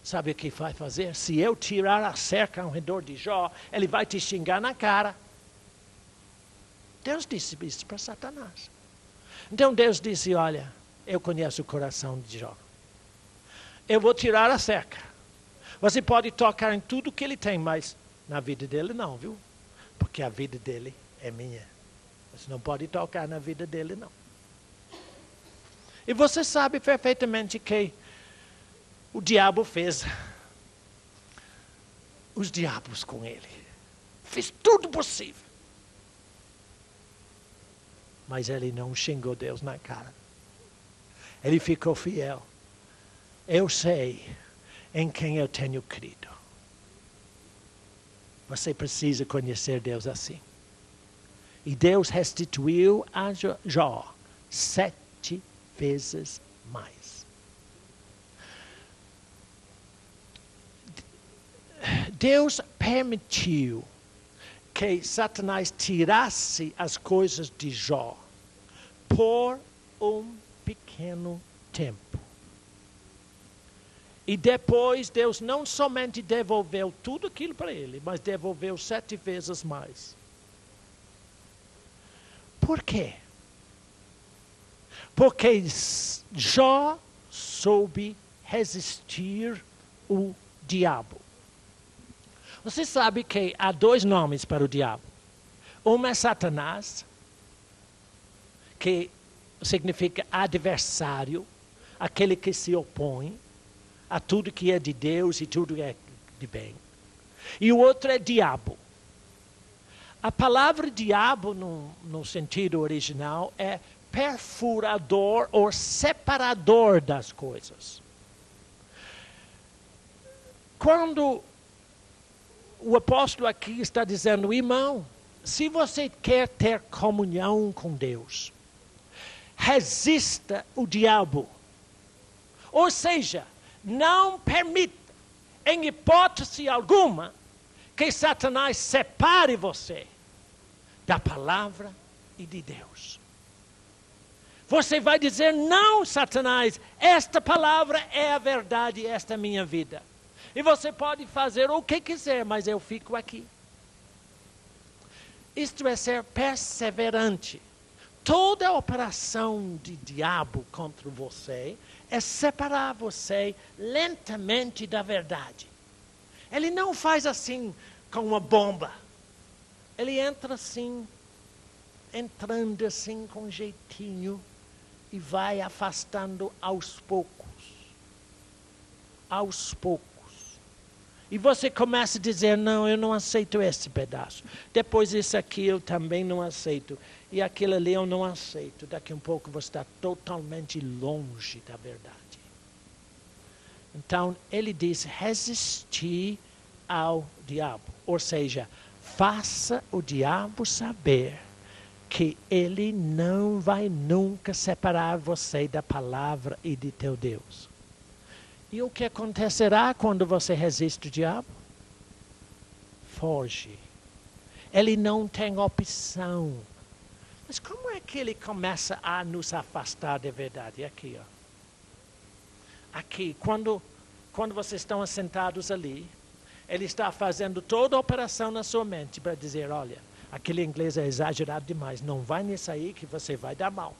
Sabe o que vai fazer? Se eu tirar a cerca ao redor de Jó, ele vai te xingar na cara. Deus disse isso para Satanás. Então Deus disse, olha, eu conheço o coração de Jó. Eu vou tirar a cerca. Você pode tocar em tudo que ele tem, mas na vida dele não, viu? Porque a vida dele é minha. Você não pode tocar na vida dele, não. E você sabe perfeitamente que o diabo fez os diabos com ele. Fez tudo possível. Mas ele não xingou Deus na cara. Ele ficou fiel. Eu sei em quem eu tenho crido. Você precisa conhecer Deus assim. E Deus restituiu a Jó 7 vezes mais. Deus permitiu que Satanás tirasse as coisas de Jó por um pequeno tempo. E depois Deus não somente devolveu tudo aquilo para ele, mas devolveu 7 vezes mais. Por quê? Porque Jó soube resistir o diabo. Você sabe que há 2 nomes para o diabo. Um é Satanás, que significa adversário, aquele que se opõe a tudo que é de Deus e tudo que é de bem. E o outro é diabo. A palavra diabo, no sentido original, é perfurador ou separador das coisas. Quando o apóstolo aqui está dizendo, irmão, se você quer ter comunhão com Deus, resista o diabo. Ou seja, não permita, em hipótese alguma, que Satanás separe você da palavra e de Deus. Você vai dizer, não, Satanás, esta palavra é a verdade, esta é a minha vida. E você pode fazer o que quiser, mas eu fico aqui. Isto é ser perseverante. Toda operação de diabo contra você é separar você lentamente da verdade. Ele não faz assim com uma bomba. Ele entra assim, entrando assim com jeitinho e vai afastando aos poucos. Aos poucos. E você começa a dizer, não, eu não aceito esse pedaço. Depois isso aqui eu também não aceito. E aquilo ali eu não aceito. Daqui a um pouco você está totalmente longe da verdade. Então, ele diz, resistir ao diabo. Ou seja, faça o diabo saber que ele não vai nunca separar você da palavra e de teu Deus. E o que acontecerá quando você resiste o diabo? Foge. Ele não tem opção. Mas como é que ele começa a nos afastar da verdade? Aqui, ó. Aqui, quando vocês estão assentados ali, ele está fazendo toda a operação na sua mente para dizer, olha, aquele inglês é exagerado demais, não vai nisso aí que você vai dar mal.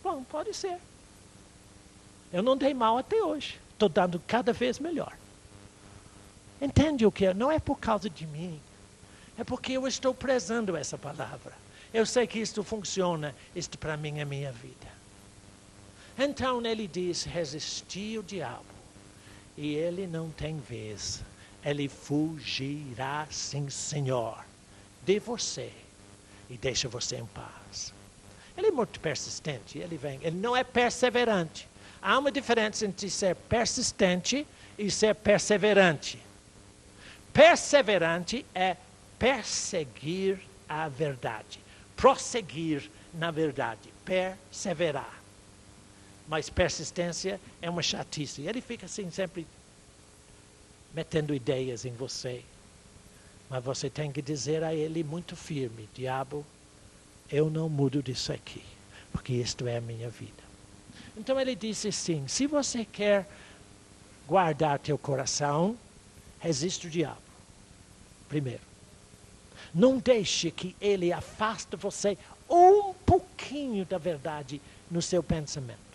Bom, pode ser. Eu não dei mal até hoje. Estou dando cada vez melhor. Entende o que é? Não é por causa de mim. É porque eu estou prezando essa palavra. Eu sei que isto funciona. Isto para mim é minha vida. Então ele diz, resistir o diabo. E ele não tem vez. Ele fugirá, sim, Senhor, de você. E deixa você em paz. Ele é muito persistente. Ele não é perseverante. Há uma diferença entre ser persistente e ser perseverante. Perseverante é perseguir a verdade. Prosseguir na verdade. Perseverar. Mas persistência é uma chatice. Ele fica assim sempre metendo ideias em você. Mas você tem que dizer a ele muito firme, diabo, eu não mudo disso aqui, porque isto é a minha vida. Então ele disse assim, se você quer guardar teu coração, resiste o diabo. Primeiro. Não deixe que ele afaste você um pouquinho da verdade no seu pensamento.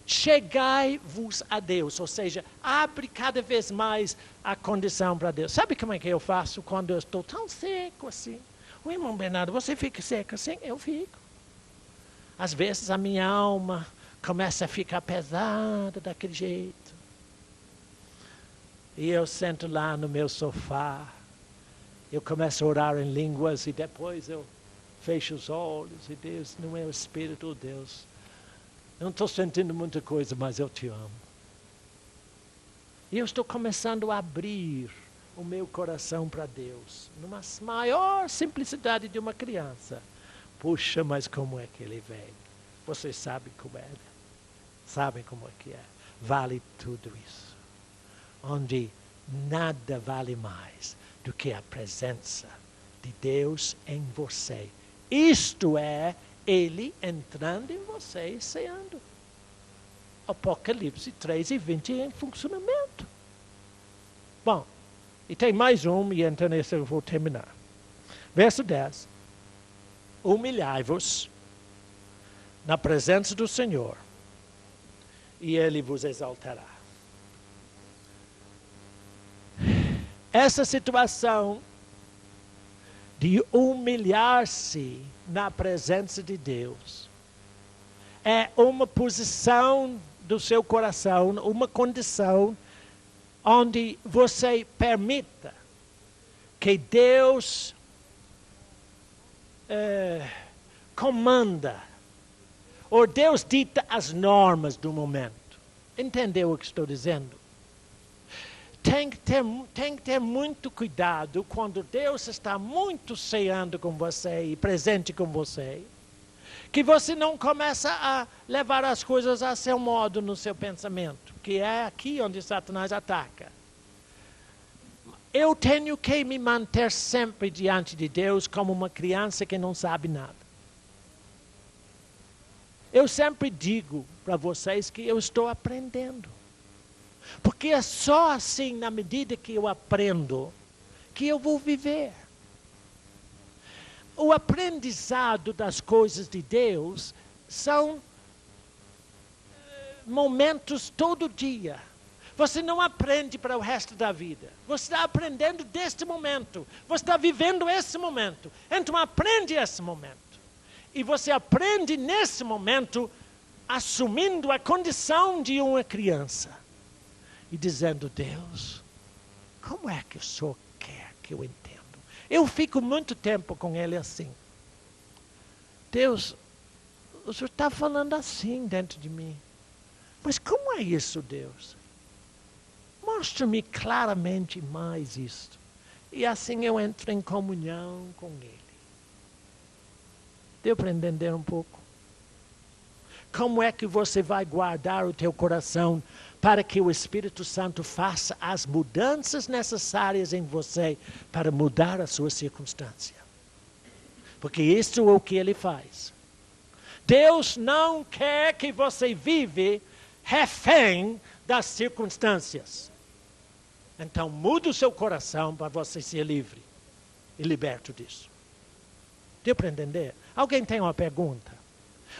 Chegai-vos a Deus, ou seja, abre cada vez mais a condição para Deus. Sabe como é que eu faço quando eu estou tão seco assim? O irmão Bernardo, você fica seco assim? Eu fico. Às vezes a minha alma começa a ficar pesada daquele jeito. E eu sento lá no meu sofá. Eu começo a orar em línguas e depois eu fecho os olhos. E Deus, no meu espírito, oh Deus, eu não estou sentindo muita coisa, mas eu te amo. E eu estou começando a abrir o meu coração para Deus. Numa maior simplicidade de uma criança. Puxa, mas como é que ele vem? Vocês sabem como é. Sabem como é que é. Vale tudo isso. Onde nada vale mais do que a presença de Deus em você. Isto é, Ele entrando em você e ceando. Apocalipse 3:20 em funcionamento. Bom, e tem mais um, e então esse eu vou terminar. Verso 10. Humilhai-vos na presença do Senhor, e Ele vos exaltará. Essa situação de humilhar-se na presença de Deus é uma posição do seu coração, uma condição onde você permita que Deus comanda, ou Deus dita as normas do momento. Entendeu o que estou dizendo? Tem que ter muito cuidado quando Deus está muito ceando com você e presente com você, que você não começa a levar as coisas a seu modo no seu pensamento, que é aqui onde Satanás ataca. Eu tenho que me manter sempre diante de Deus como uma criança que não sabe nada. Eu sempre digo para vocês que eu estou aprendendo. Porque é só assim, na medida que eu aprendo, que eu vou viver. O aprendizado das coisas de Deus são momentos todo dia. Você não aprende para o resto da vida. Você está aprendendo deste momento. Você está vivendo esse momento. Então aprende esse momento. E você aprende nesse momento assumindo a condição de uma criança. E dizendo, Deus, como é que o Senhor quer que eu entenda? Eu fico muito tempo com ele assim. Deus, o Senhor está falando assim dentro de mim. Mas como é isso, Deus? Mostra-me claramente mais isto. E assim eu entro em comunhão com ele. Deu para entender um pouco? Como é que você vai guardar o teu coração para que o Espírito Santo faça as mudanças necessárias em você para mudar a sua circunstância? Porque isso é o que ele faz. Deus não quer que você vive refém das circunstâncias. Então muda o seu coração para você ser livre e liberto disso. Deu para entender? Alguém tem uma pergunta?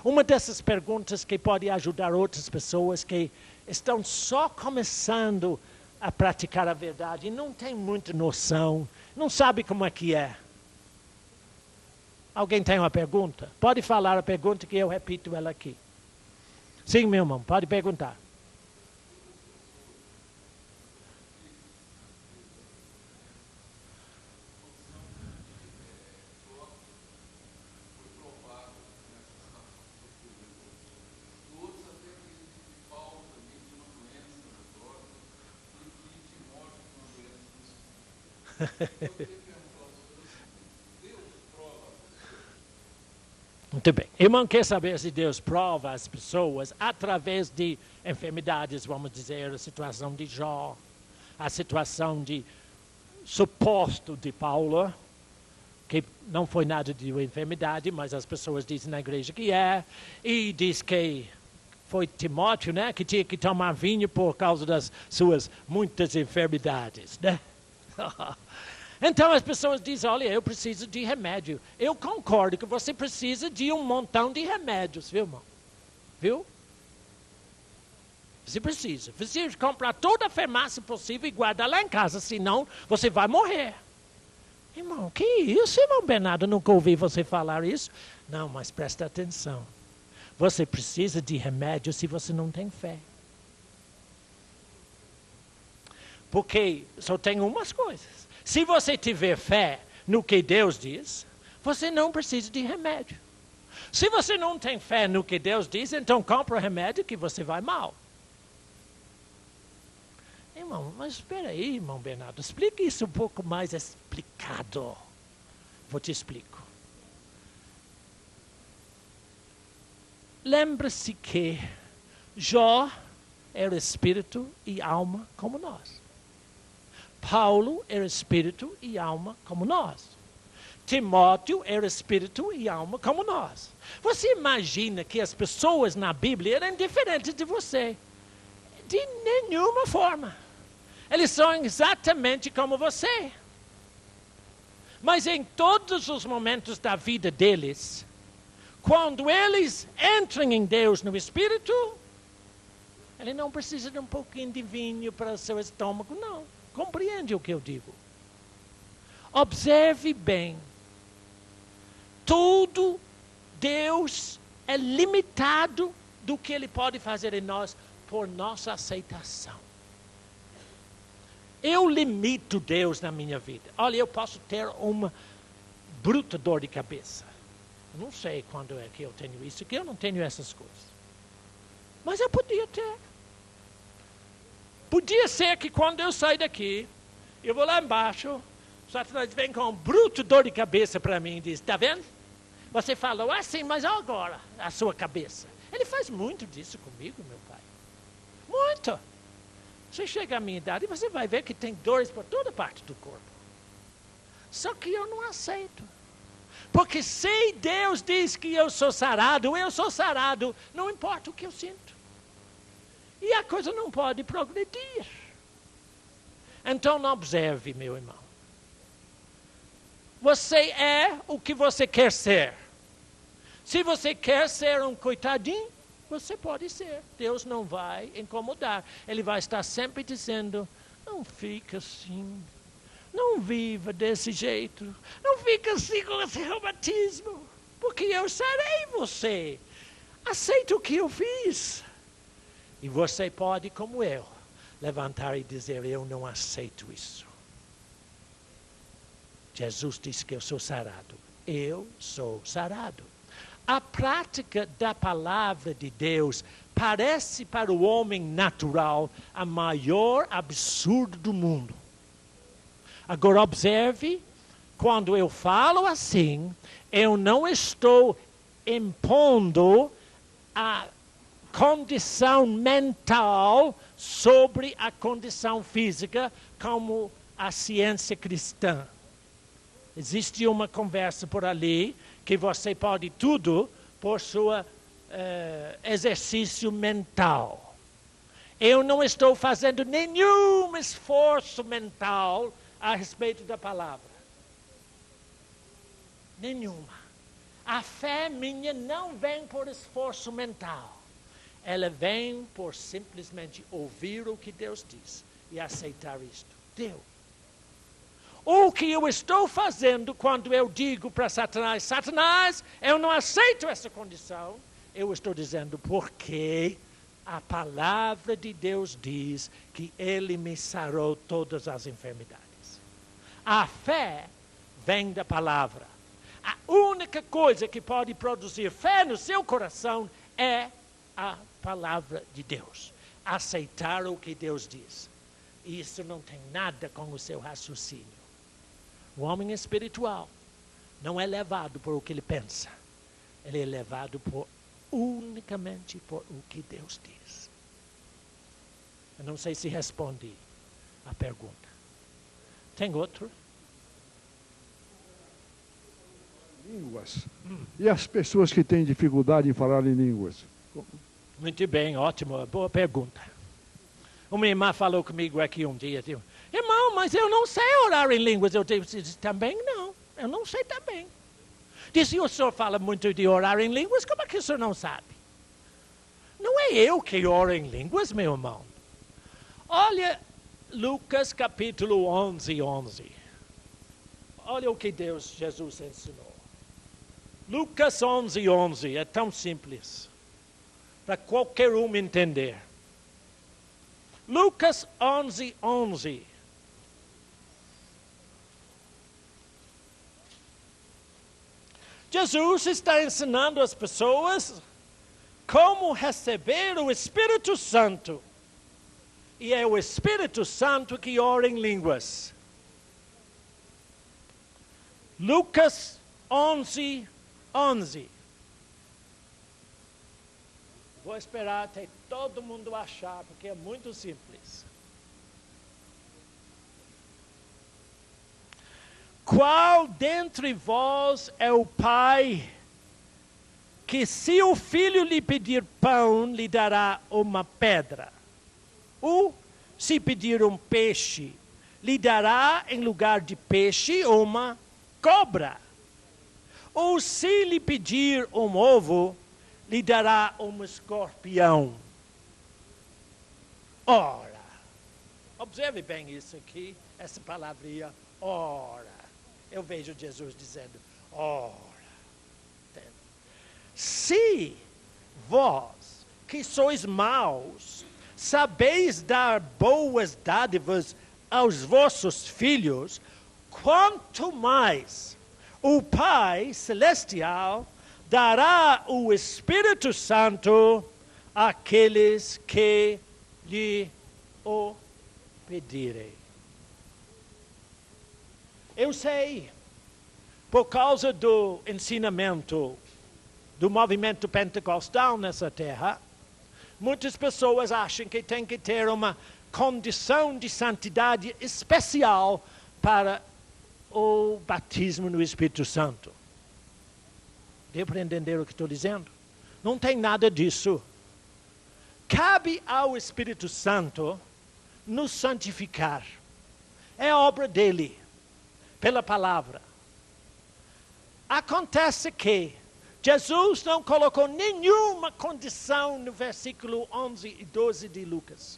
Uma dessas perguntas que pode ajudar outras pessoas que estão só começando a praticar a verdade e não tem muita noção, não sabe como é que é. Alguém tem uma pergunta? Pode falar a pergunta que eu repito ela aqui. Sim, meu irmão, pode perguntar. Muito bem. Irmão quer saber se Deus prova as pessoas através de enfermidades, vamos dizer, a situação de Jó, a situação de suposto de Paulo, que não foi nada de uma enfermidade, mas as pessoas dizem na igreja que é, e diz que foi Timóteo, né, que tinha que tomar vinho por causa das suas muitas enfermidades, né? Então as pessoas dizem, olha, eu preciso de remédio. Eu concordo que você precisa de um montão de remédios, viu, irmão? Viu? Você precisa. Você precisa comprar toda a farmácia possível e guardar lá em casa, senão você vai morrer. Irmão, que isso, irmão Bernardo? Nunca ouvi você falar isso. Não, mas presta atenção. Você precisa de remédio se você não tem fé. Porque só tem umas coisas. Se você tiver fé no que Deus diz, você não precisa de remédio. Se você não tem fé no que Deus diz, então compra o remédio que você vai mal. Irmão, mas espera aí, irmão Bernardo, explique isso um pouco mais explicado. Vou te explicar. Lembre-se que Jó era espírito e alma como nós. Paulo era espírito e alma como nós. Timóteo era espírito e alma como nós. Você imagina que as pessoas na Bíblia eram diferentes de você? De nenhuma forma. Eles são exatamente como você. Mas em todos os momentos da vida deles, quando eles entram em Deus no Espírito, ele não precisa de um pouquinho de vinho para o seu estômago, não. Compreende o que eu digo? Observe bem. Tudo Deus é limitado do que Ele pode fazer em nós por nossa aceitação. Eu limito Deus na minha vida. Olha, eu posso ter uma bruta dor de cabeça. Não sei quando é que eu tenho isso, que eu não tenho essas coisas. Mas eu podia ter. Podia ser que quando eu sair daqui, eu vou lá embaixo, Satanás vem com um bruto dor de cabeça para mim e diz, está vendo? Você falou assim, mas agora, a sua cabeça. Ele faz muito disso comigo, meu pai. Muito. Você chega à minha idade e você vai ver que tem dores por toda parte do corpo. Só que eu não aceito. Porque se Deus diz que eu sou sarado, não importa o que eu sinto. E a coisa não pode progredir. Então, observe, meu irmão. Você é o que você quer ser. Se você quer ser um coitadinho, Você pode ser. Deus não vai incomodar. Ele vai estar sempre dizendo, não fica assim. Não viva desse jeito. Não fica assim com esse reumatismo. Porque eu sarei você. Aceita o que eu fiz. E você pode, como eu, levantar e dizer, eu não aceito isso. Jesus disse que eu sou sarado. Eu sou sarado. A prática da palavra de Deus parece para o homem natural a maior absurdo do mundo. Agora observe, quando eu falo assim, eu não estou impondo a condição mental sobre a condição física como a ciência cristã. Existe uma conversa por ali que você pode tudo por seu exercício mental. Eu não estou fazendo nenhum esforço mental a respeito da palavra. Nenhuma. A fé minha não vem por esforço mental. Ela vem por simplesmente ouvir o que Deus diz e aceitar isto. Deu. O que eu estou fazendo quando eu digo para Satanás, Satanás, eu não aceito essa condição, eu estou dizendo porque a palavra de Deus diz que Ele me sarou todas as enfermidades. A fé vem da palavra. A única coisa que pode produzir fé no seu coração é a palavra de Deus. Aceitar o que Deus diz. Isso não tem nada com o seu raciocínio. O homem espiritual não é levado por o que ele pensa. Ele é levado unicamente por o que Deus diz. Eu não sei se respondi a pergunta. Tem outro? Línguas. E as pessoas que têm dificuldade em falar em línguas? Muito bem, ótimo, boa pergunta. Uma irmã falou comigo aqui um dia, irmão, mas eu não sei orar em línguas. Eu disse, também não, eu não sei também. Disse, o senhor fala muito de orar em línguas, como é que o senhor não sabe? Não é eu que oro em línguas, meu irmão. Olha Lucas capítulo 11. Olha o que Jesus ensinou. Lucas 11, é tão simples, para qualquer um entender. Lucas 11. Jesus está ensinando as pessoas como receber o Espírito Santo. E é o Espírito Santo que ora em línguas. Lucas 11. Vou esperar até todo mundo achar, porque é muito simples. Qual dentre vós é o pai que, se o filho lhe pedir pão, lhe dará uma pedra? Ou, se pedir um peixe, lhe dará em lugar de peixe uma cobra? Ou, se lhe pedir um ovo, lhe dará um escorpião? Ora, observe bem isso aqui, essa palavrinha, ora. Eu vejo Jesus dizendo, ora. Se vós, que sois maus, sabeis dar boas dádivas aos vossos filhos, quanto mais o Pai Celestial dará o Espírito Santo àqueles que lhe o pedirem. Eu sei, por causa do ensinamento do movimento pentecostal nessa terra, muitas pessoas acham que tem que ter uma condição de santidade especial para o batismo no Espírito Santo. Deu para entender o que estou dizendo? Não tem nada disso. Cabe ao Espírito Santo nos santificar. É obra dele, pela palavra. Acontece que, Jesus não colocou nenhuma condição no versículo 11 e 12 de Lucas,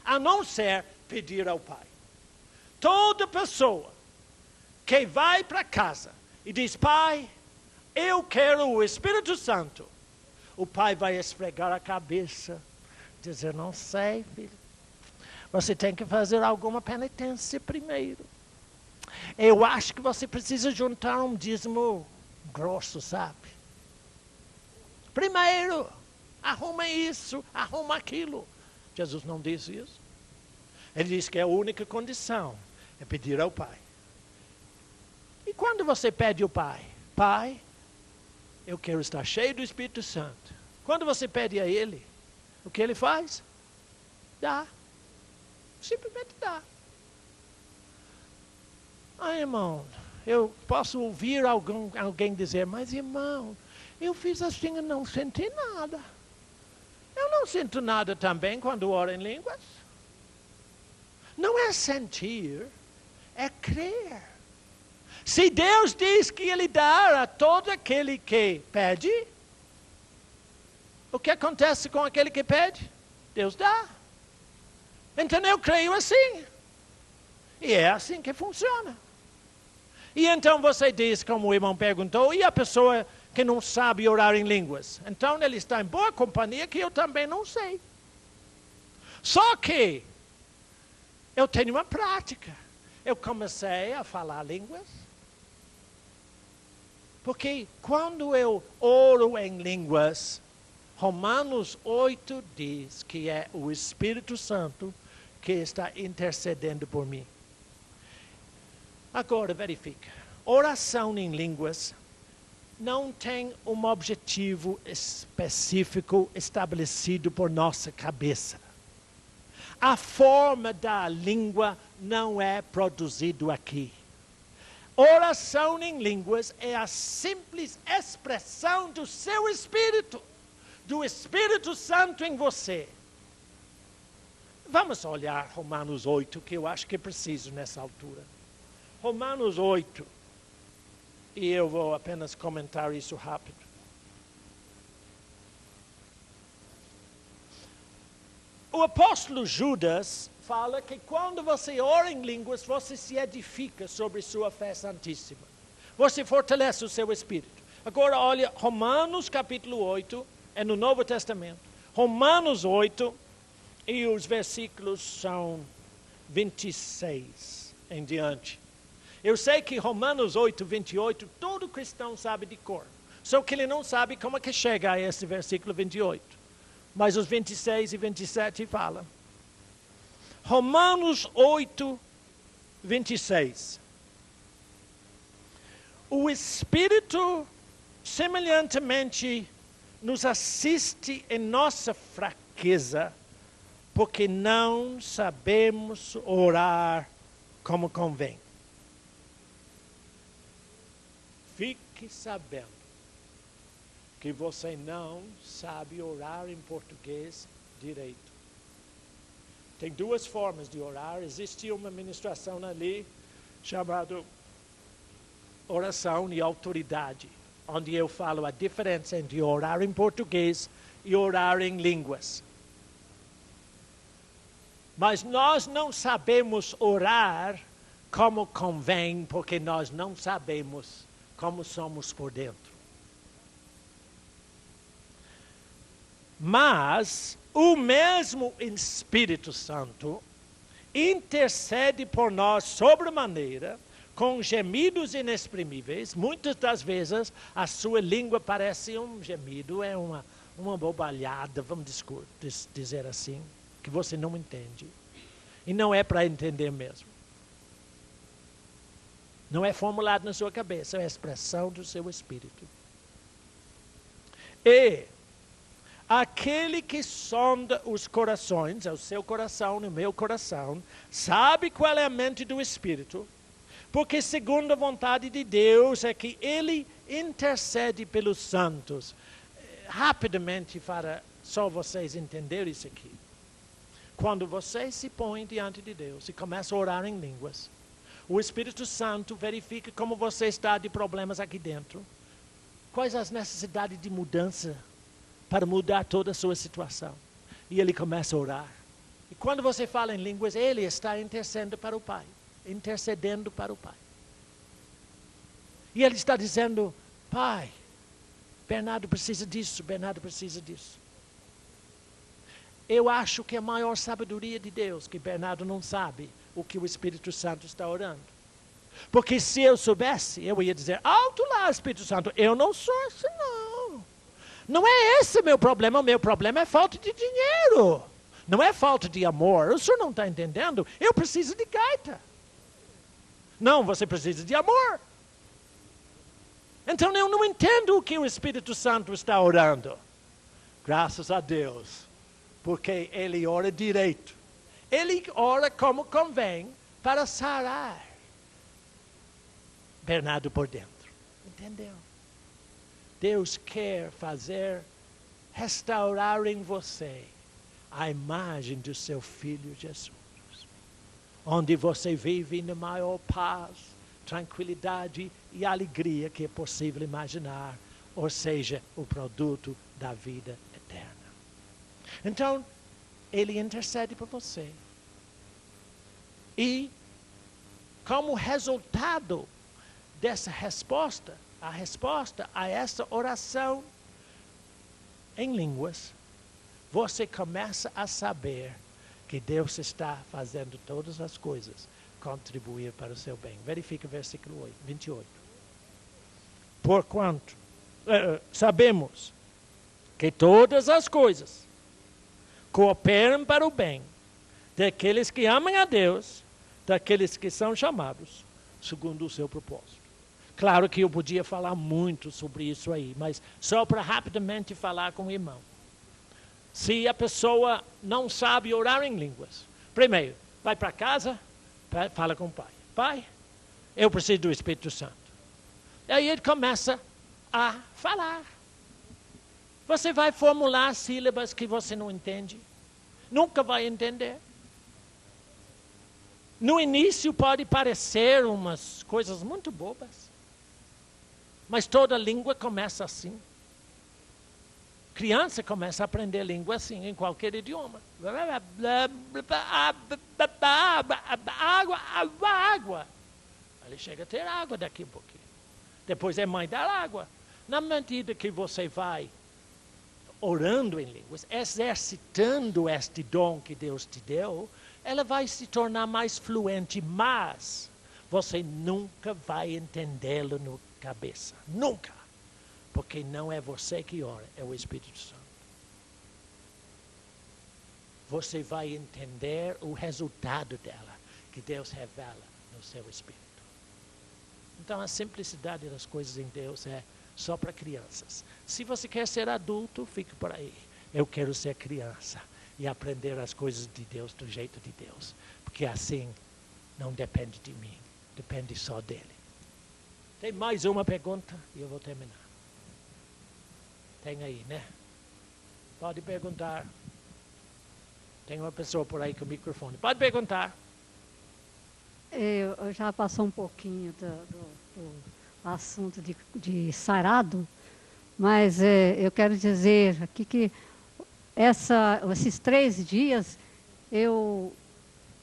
a não ser pedir ao Pai. Toda pessoa que vai para casa e diz, Pai, eu quero o Espírito Santo, o Pai vai esfregar a cabeça, dizer, não sei, filho, você tem que fazer alguma penitência primeiro. Eu acho que você precisa juntar um dízimo grosso, sabe? Primeiro, arruma isso, arruma aquilo. Jesus não diz isso. Ele diz que a única condição é pedir ao Pai. E quando você pede ao Pai, Pai, eu quero estar cheio do Espírito Santo. Quando você pede a Ele, o que Ele faz? Dá. Simplesmente dá. Ah, irmão, eu posso ouvir alguém dizer, mas irmão, eu fiz assim e não senti nada. Eu não sinto nada também quando oro em línguas. Não é sentir, é crer. Se Deus diz que Ele dá a todo aquele que pede, o que acontece com aquele que pede? Deus dá. Então eu creio assim. E é assim que funciona. E então você diz, como o irmão perguntou, e a pessoa que não sabe orar em línguas? Então ele está em boa companhia, que eu também não sei. Só que eu tenho uma prática. Eu comecei a falar línguas. Porque quando eu oro em línguas, Romanos 8 diz que é o Espírito Santo que está intercedendo por mim. Agora verifica. Oração em línguas não tem um objetivo específico estabelecido por nossa cabeça. A forma da língua não é produzido aqui. Oração em línguas é a simples expressão do seu Espírito, do Espírito Santo em você. Vamos olhar Romanos 8, que eu acho que é preciso nessa altura. Romanos 8, e eu vou apenas comentar isso rápido. O apóstolo Judas fala que quando você ora em línguas, você se edifica sobre sua fé santíssima. Você fortalece o seu espírito. Agora olha, Romanos capítulo 8, é no Novo Testamento. Romanos 8, e os versículos são 26 em diante. Eu sei que Romanos 8, 28, todo cristão sabe de cor. Só que ele não sabe como é que chega a esse versículo 28. Mas os 26 e 27 falam. Romanos 8, 26. O Espírito semelhantemente nos assiste em nossa fraqueza, porque não sabemos orar como convém. Fique sabendo que você não sabe orar em português direito. Tem duas formas de orar. Existe uma ministração ali chamada oração e autoridade, onde eu falo a diferença entre orar em português e orar em línguas. Mas nós não sabemos orar como convém, porque nós não sabemos como somos por dentro. Mas o mesmo Espírito Santo intercede por nós sobremaneira, com gemidos inexprimíveis. Muitas das vezes a sua língua parece um gemido, é uma bobalhada, vamos dizer assim, que você não entende. E não é para entender mesmo. Não é formulado na sua cabeça, é a expressão do seu espírito. E aquele que sonda os corações, é o seu coração, o meu coração, sabe qual é a mente do Espírito, porque segundo a vontade de Deus é que Ele intercede pelos santos. Rapidamente, para só vocês entenderem isso aqui. Quando você se põe diante de Deus e começa a orar em línguas, o Espírito Santo verifica como você está de problemas aqui dentro. quais as necessidades de mudança para mudar toda a sua situação. E ele começa a orar. E quando você fala em línguas, ele está intercedendo para o Pai. Intercedendo para o Pai. E ele está dizendo, Pai, Bernardo precisa disso, Bernardo precisa disso. Eu acho que a maior sabedoria de Deus, que Bernardo não sabe o que o Espírito Santo está orando. Porque se eu soubesse, eu ia dizer, alto lá, Espírito Santo, eu não sou assim não. Não é esse o meu problema é falta de dinheiro. Não é falta de amor, o senhor não está entendendo? Eu preciso de gaita. Não, você precisa de amor. Então eu não entendo o que o Espírito Santo está orando. Graças a Deus, porque ele ora direito. Ele ora como convém para sarar Bernardo por dentro. Entendeu? Deus quer restaurar em você a imagem do seu Filho Jesus. Onde você vive na maior paz, tranquilidade e alegria que é possível imaginar. Ou seja, o produto da vida eterna. Então, ele intercede por você. E, como resultado dessa resposta, a resposta a essa oração em línguas, você começa a saber que Deus está fazendo todas as coisas contribuir para o seu bem. Verifica o versículo 28. Porquanto sabemos que todas as coisas cooperam para o bem daqueles que amam a Deus, daqueles que são chamados segundo o seu propósito. Claro que eu podia falar muito sobre isso aí, mas só para rapidamente falar com o irmão. Se a pessoa não sabe orar em línguas, primeiro, vai para casa, fala com o pai. Pai, eu preciso do Espírito Santo. E aí ele começa a falar. Você vai formular sílabas que você não entende. Nunca vai entender. No início pode parecer umas coisas muito bobas. Mas toda língua começa assim. Criança começa a aprender língua assim, em qualquer idioma. Água. Ele chega a ter água daqui a pouquinho. Depois é mãe dar água. Na medida que você vai orando em línguas, exercitando este dom que Deus te deu, ela vai se tornar mais fluente, mas você nunca vai entendê-lo na cabeça. Nunca. Porque não é você que ora, é o Espírito Santo. Você vai entender o resultado dela, que Deus revela no seu Espírito. Então a simplicidade das coisas em Deus é só para crianças. Se você quer ser adulto, fique por aí. Eu quero ser criança e aprender as coisas de Deus do jeito de Deus. Porque assim não depende de mim, depende só dele. Tem mais uma pergunta e eu vou terminar. Tem aí, né? Pode perguntar. Tem uma pessoa por aí com o microfone. Pode perguntar. Eu já passou um pouquinho do assunto de sarado, mas eu quero dizer aqui que esses 3 dias eu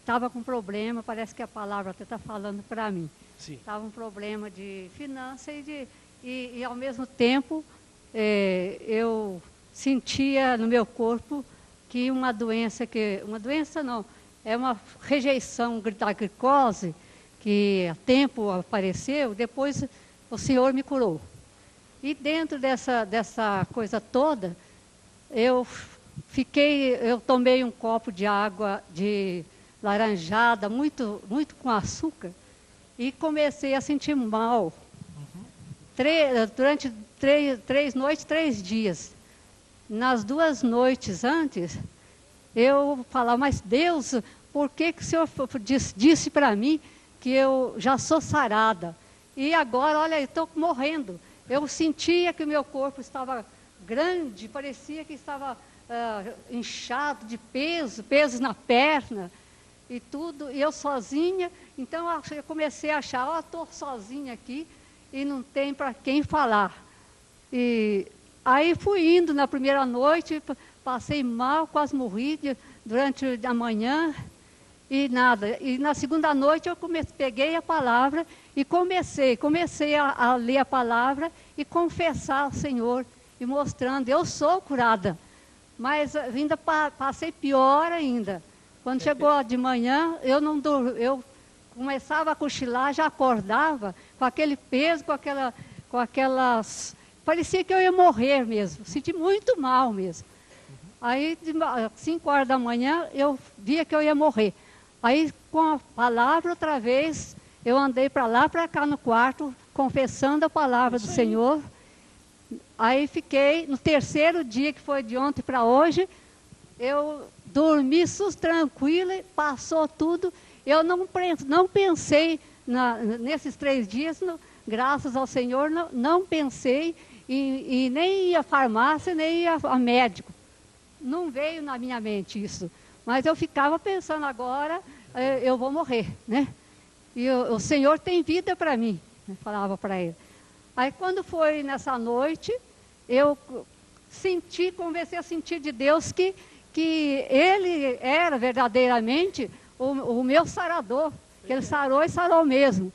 estava com problema, parece que a palavra até está falando para mim. Estava um problema de finança e ao mesmo tempo eu sentia no meu corpo que uma doença não, é uma rejeição da glicose, que há tempo apareceu, depois o Senhor me curou. E dentro dessa coisa toda, eu tomei um copo de água de laranjada, muito, muito com açúcar, e comecei a sentir mal. Durante 3 noites, 3 dias. Nas 2 noites antes, eu falava, mas Deus, por que o Senhor disse para mim que eu já sou sarada? E agora, olha, eu estou morrendo. Eu sentia que o meu corpo estava grande, parecia que estava inchado de pesos na perna e tudo, e eu sozinha. Então eu comecei a achar, estou sozinha aqui e não tem para quem falar. E aí fui indo na primeira noite, passei mal, quase morri durante a manhã e nada. E na segunda noite eu peguei a palavra e comecei a ler a palavra e confessar ao Senhor e mostrando, eu sou curada. Mas ainda passei pior ainda. Quando chegou de manhã, eu começava a cochilar, já acordava com aquele peso, com aquelas... Parecia que eu ia morrer mesmo, senti muito mal mesmo. Aí, 5 horas da manhã, eu via que eu ia morrer. Aí, com a palavra, outra vez, eu andei para lá, para cá no quarto, confessando a palavra do Senhor. Aí fiquei, no terceiro dia, que foi de ontem para hoje, eu dormi tranquila, passou tudo. Eu não pensei, nesses 3 dias, graças ao Senhor, não pensei e nem ia à farmácia, nem ia a médico. Não veio na minha mente isso. Mas eu ficava pensando agora, eu vou morrer, né? E o Senhor tem vida para mim, eu falava para ele. Aí quando foi nessa noite, eu comecei a sentir de Deus que Ele era verdadeiramente o meu sarador, que Ele sarou e sarou mesmo.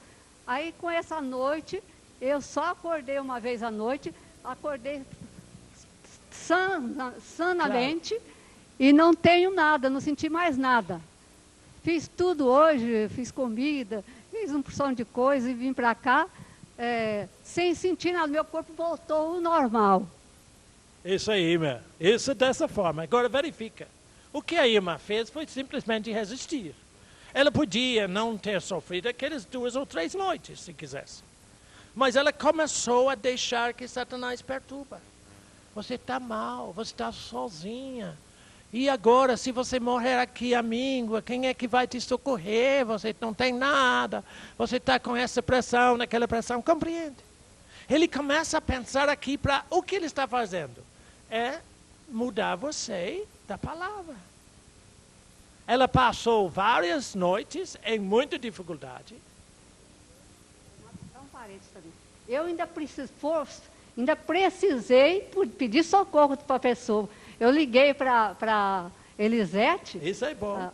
Aí com essa noite, eu só acordei uma vez à noite, acordei sanamente e não tenho nada, não senti mais nada. Fiz tudo hoje, fiz comida, fiz uma porção de coisa e vim para cá, sem sentir nada, meu corpo voltou ao normal. Isso aí, irmã. Isso dessa forma. Agora verifica. O que a irmã fez foi simplesmente resistir. Ela podia não ter sofrido aquelas 2 ou 3 noites, se quisesse. Mas ela começou a deixar que Satanás perturba. Você está mal, você está sozinha. E agora, se você morrer aqui à míngua, quem é que vai te socorrer? Você não tem nada. Você está com essa pressão, naquela pressão. Compreende? Ele começa a pensar aqui para o que ele está fazendo. É mudar você da palavra. Ela passou várias noites em muita dificuldade. Eu ainda precisei pedir socorro para a pessoa. Eu liguei para Elisete. Isso é bom.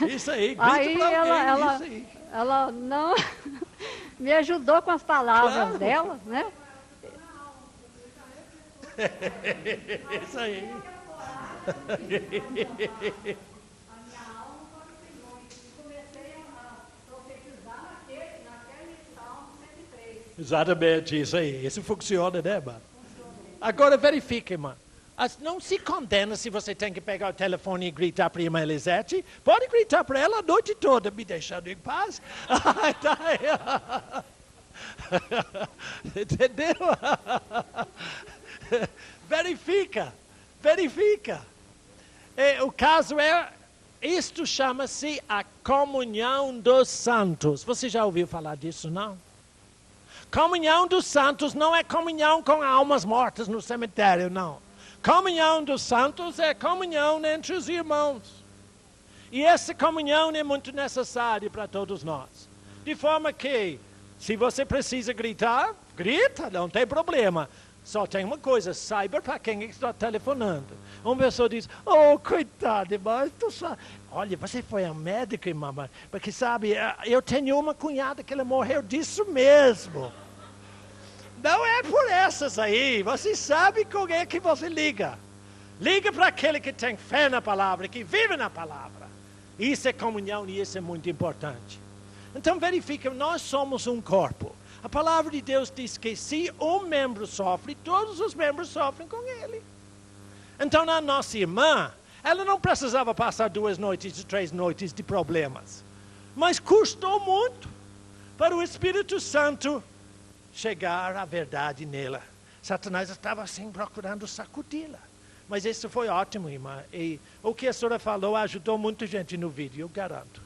Isso aí. Aí ela não me ajudou com as palavras dela, né? Isso aí. Exatamente, isso aí. Isso funciona, né, mano? Agora verifique, irmã. Não se condena se você tem que pegar o telefone e gritar para a irmã Elisete. Pode gritar para ela a noite toda, me deixando em paz. Entendeu? Verifica. O caso isto chama-se a comunhão dos santos. Você já ouviu falar disso, não? Comunhão dos santos não é comunhão com almas mortas no cemitério, não. Comunhão dos santos é comunhão entre os irmãos. E essa comunhão é muito necessária para todos nós. De forma que, se você precisa gritar, grita, não tem problema. Só tem uma coisa, saiba para quem está telefonando. Uma pessoa diz, oh, coitado, irmã, olha, você foi a médica, irmã, porque sabe, eu tenho uma cunhada que ela morreu disso mesmo. Não é por essas aí, você sabe com quem é que você liga. Liga para aquele que tem fé na palavra, que vive na palavra. Isso é comunhão e isso é muito importante. Então verifica, nós somos um corpo. A palavra de Deus diz que se um membro sofre, todos os membros sofrem com ele. Então a nossa irmã, ela não precisava passar 2 noites, 3 noites de problemas. Mas custou muito para o Espírito Santo chegar à verdade nela. Satanás estava assim procurando sacudi-la. Mas isso foi ótimo, irmã. E o que a senhora falou ajudou muita gente no vídeo, eu garanto.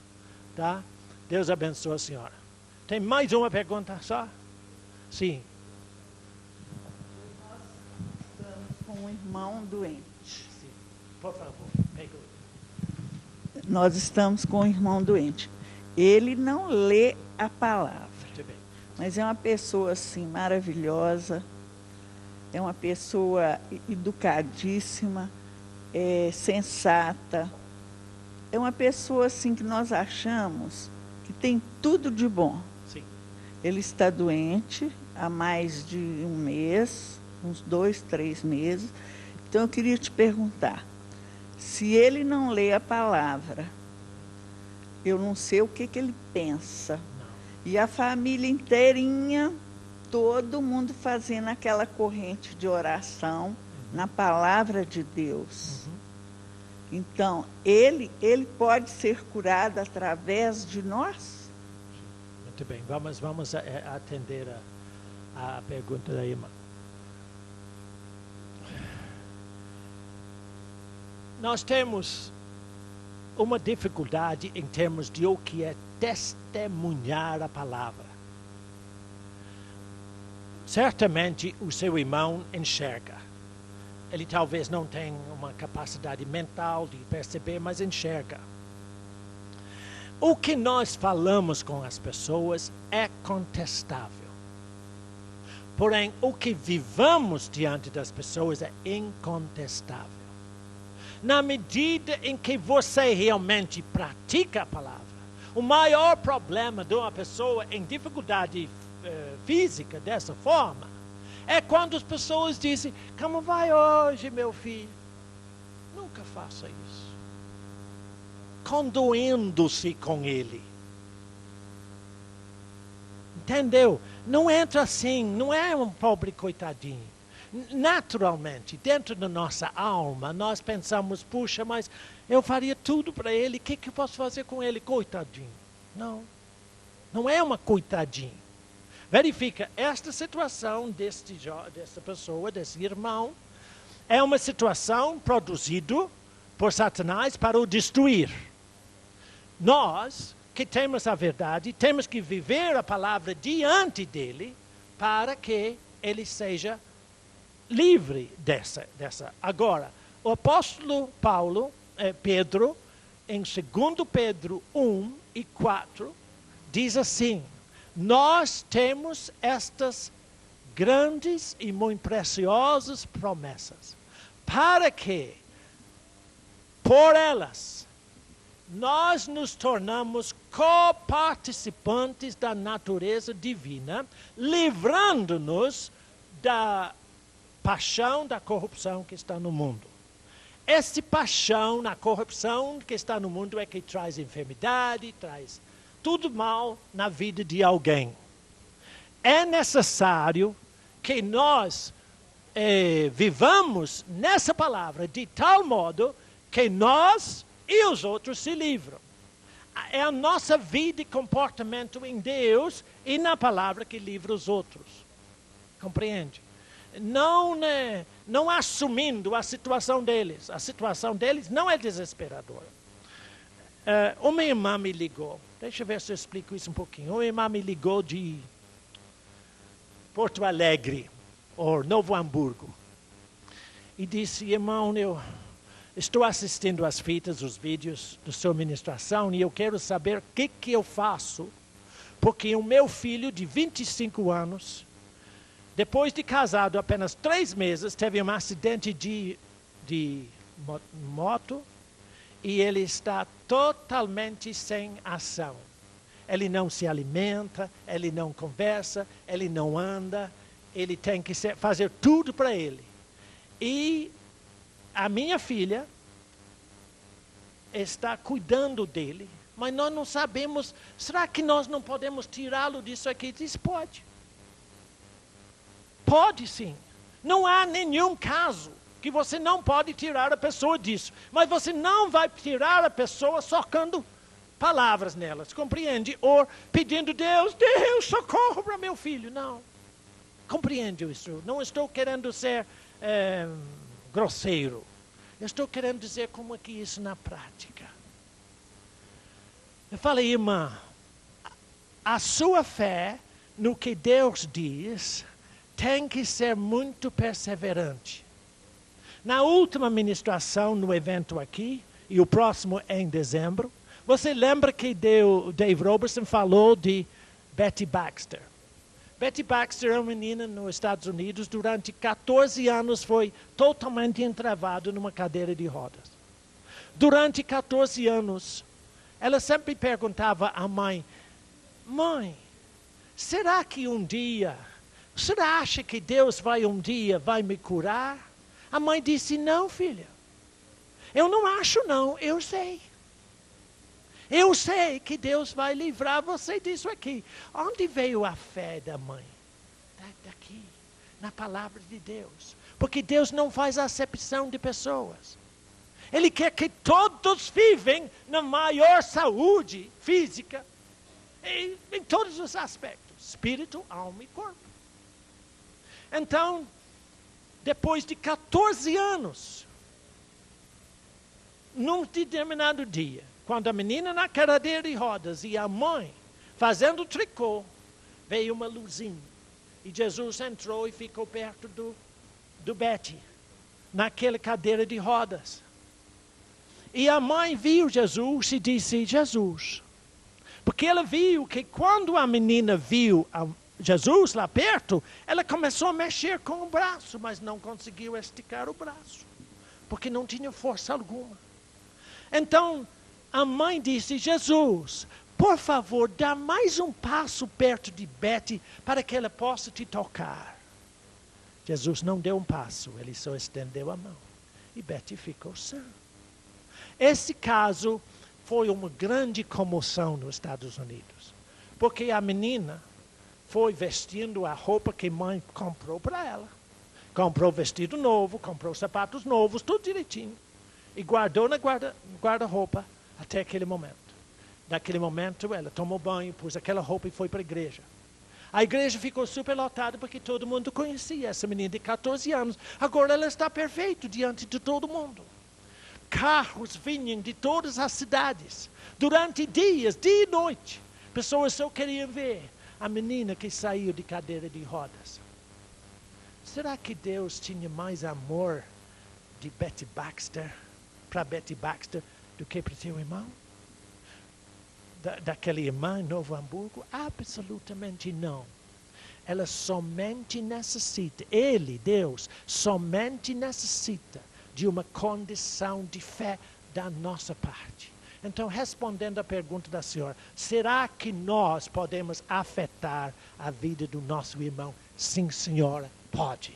Tá? Deus abençoe a senhora. Tem mais uma pergunta só? Sim. Nós estamos com um irmão doente. Sim. Por favor, pergunta. Nós estamos com um irmão doente. Ele não lê a palavra. Muito bem. Mas é uma pessoa assim maravilhosa. é uma pessoa educadíssima, sensata. É uma pessoa assim que nós achamos que tem tudo de bom. Sim. Ele está doente há mais de um mês, uns 2, 3 meses. Então eu queria te perguntar, se ele não lê a palavra, eu não sei o que ele pensa. Não. E a família inteirinha, todo mundo fazendo aquela corrente de oração na palavra de Deus. Então, ele pode ser curado através de nós? Muito bem, vamos atender a pergunta da irmã. Nós temos uma dificuldade em termos de o que é testemunhar a palavra. Certamente o seu irmão enxerga. Ele talvez não tenha uma capacidade mental de perceber, mas enxerga. O que nós falamos com as pessoas é contestável. Porém, o que vivamos diante das pessoas é incontestável. Na medida em que você realmente pratica a palavra, o maior problema de uma pessoa em dificuldade física dessa forma é quando as pessoas dizem: como vai hoje, meu filho? Nunca faça isso. Condoendo-se com ele. Entendeu? Não entra assim, não é um pobre coitadinho. Naturalmente, dentro da nossa alma, nós pensamos: puxa, mas eu faria tudo para ele, o que eu posso fazer com ele? Coitadinho. Não, não é uma coitadinho. Verifica, esta situação dessa pessoa, desse irmão, é uma situação produzida por Satanás para o destruir. Nós, que temos a verdade, temos que viver a palavra diante dele para que ele seja livre dessa. Agora, o apóstolo Pedro, em 2 Pedro 1:4, diz assim: nós temos estas grandes e muito preciosas promessas, para que, por elas, nós nos tornamos coparticipantes da natureza divina, livrando-nos da paixão da corrupção que está no mundo. Essa paixão na corrupção que está no mundo é que traz enfermidade, traz tudo mal na vida de alguém. É necessário que nós vivamos nessa palavra de tal modo que nós e os outros se livram. É a nossa vida e comportamento em Deus e na palavra que livra os outros. Compreende? Não assumindo a situação deles. A situação deles não é desesperadora. Uma irmã me ligou. Deixa eu ver se eu explico isso um pouquinho. Uma irmã me ligou de Porto Alegre, ou Novo Hamburgo. E disse: irmão, eu estou assistindo às fitas, os vídeos da sua ministração, e eu quero saber o que eu faço, porque o meu filho de 25 anos, depois de casado apenas 3 meses, teve um acidente de moto, e ele está totalmente sem ação. Ele não se alimenta, ele não conversa, ele não anda, ele tem que fazer tudo para ele. E a minha filha está cuidando dele, mas nós não sabemos, será que nós não podemos tirá-lo disso aqui? Diz: pode. Pode sim. Não há nenhum caso que você não pode tirar a pessoa disso. Mas você não vai tirar a pessoa socando palavras nelas, compreende? Ou pedindo: Deus, socorro para meu filho. Não. Compreende isso? Não estou querendo ser grosseiro. Eu estou querendo dizer como é que isso na prática. Eu falei: irmã, a sua fé no que Deus diz tem que ser muito perseverante. Na última ministração, no evento aqui, e o próximo é em dezembro, você lembra que Dave Robertson falou de Betty Baxter? Betty Baxter é uma menina nos Estados Unidos, durante 14 anos foi totalmente entravada numa cadeira de rodas. Durante 14 anos, ela sempre perguntava à mãe, mãe, será que um dia, você acha que Deus um dia vai me curar? A mãe disse, não, filha, eu não acho não, eu sei. Eu sei que Deus vai livrar você disso aqui. Onde veio a fé da mãe? Daqui, na palavra de Deus. Porque Deus não faz acepção de pessoas. Ele quer que todos vivem na maior saúde física, em todos os aspectos, espírito, alma e corpo. Então, depois de 14 anos, num determinado dia, quando a menina na cadeira de rodas e a mãe fazendo tricô, veio uma luzinha. E Jesus entrou e ficou perto do Betty, naquela cadeira de rodas. E a mãe viu Jesus e disse, Jesus. Porque ela viu que quando a menina viu Jesus lá perto, ela começou a mexer com o braço, mas não conseguiu esticar o braço, porque não tinha força alguma. Então, a mãe disse, Jesus, por favor, dá mais um passo perto de Betty para que ela possa te tocar. Jesus não deu um passo, ele só estendeu a mão. E Betty ficou sã. Esse caso foi uma grande comoção nos Estados Unidos. Porque a menina foi vestindo a roupa que a mãe comprou para ela. Comprou vestido novo, comprou sapatos novos, tudo direitinho. E guardou na guarda-roupa até aquele momento. Naquele momento, ela tomou banho, pôs aquela roupa e foi para a igreja. A igreja ficou super lotada porque todo mundo conhecia essa menina de 14 anos. Agora ela está perfeita diante de todo mundo. Carros vinham de todas as cidades. Durante dias, dia e noite. Pessoas só queriam ver a menina que saiu de cadeira de rodas. Será que Deus tinha mais amor de Betty Baxter, para Betty Baxter, do que para teu irmão? Daquela irmã em Novo Hamburgo? Absolutamente não. Ela somente necessita, Deus, somente necessita de uma condição de fé da nossa parte. Então, respondendo à pergunta da senhora, será que nós podemos afetar a vida do nosso irmão? Sim, senhora, pode.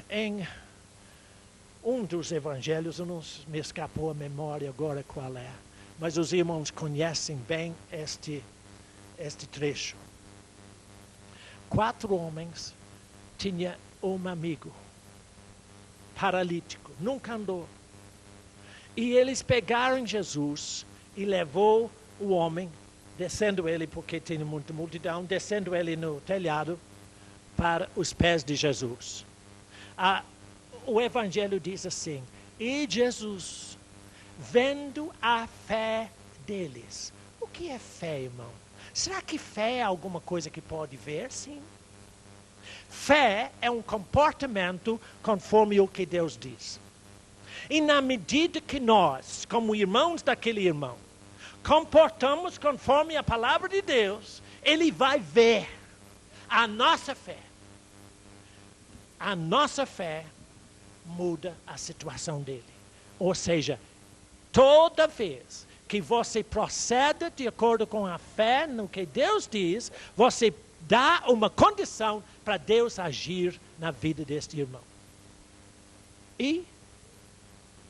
Em um dos evangelhos, não me escapou a memória agora qual é, mas os irmãos conhecem bem este trecho. 4 homens tinham um amigo paralítico, nunca andou. E eles pegaram Jesus e levou o homem, descendo ele, porque tinha muita multidão, descendo ele no telhado para os pés de Jesus. O Evangelho diz assim, e Jesus, vendo a fé deles. O que é fé, irmão? Será que fé é alguma coisa que pode ver? Sim. Fé é um comportamento conforme o que Deus diz. E na medida que nós, como irmãos daquele irmão, comportamos conforme a palavra de Deus, ele vai ver a nossa fé. A nossa fé muda a situação dele. Ou seja, toda vez que você procede de acordo com a fé no que Deus diz, você dá uma condição para Deus agir na vida deste irmão. E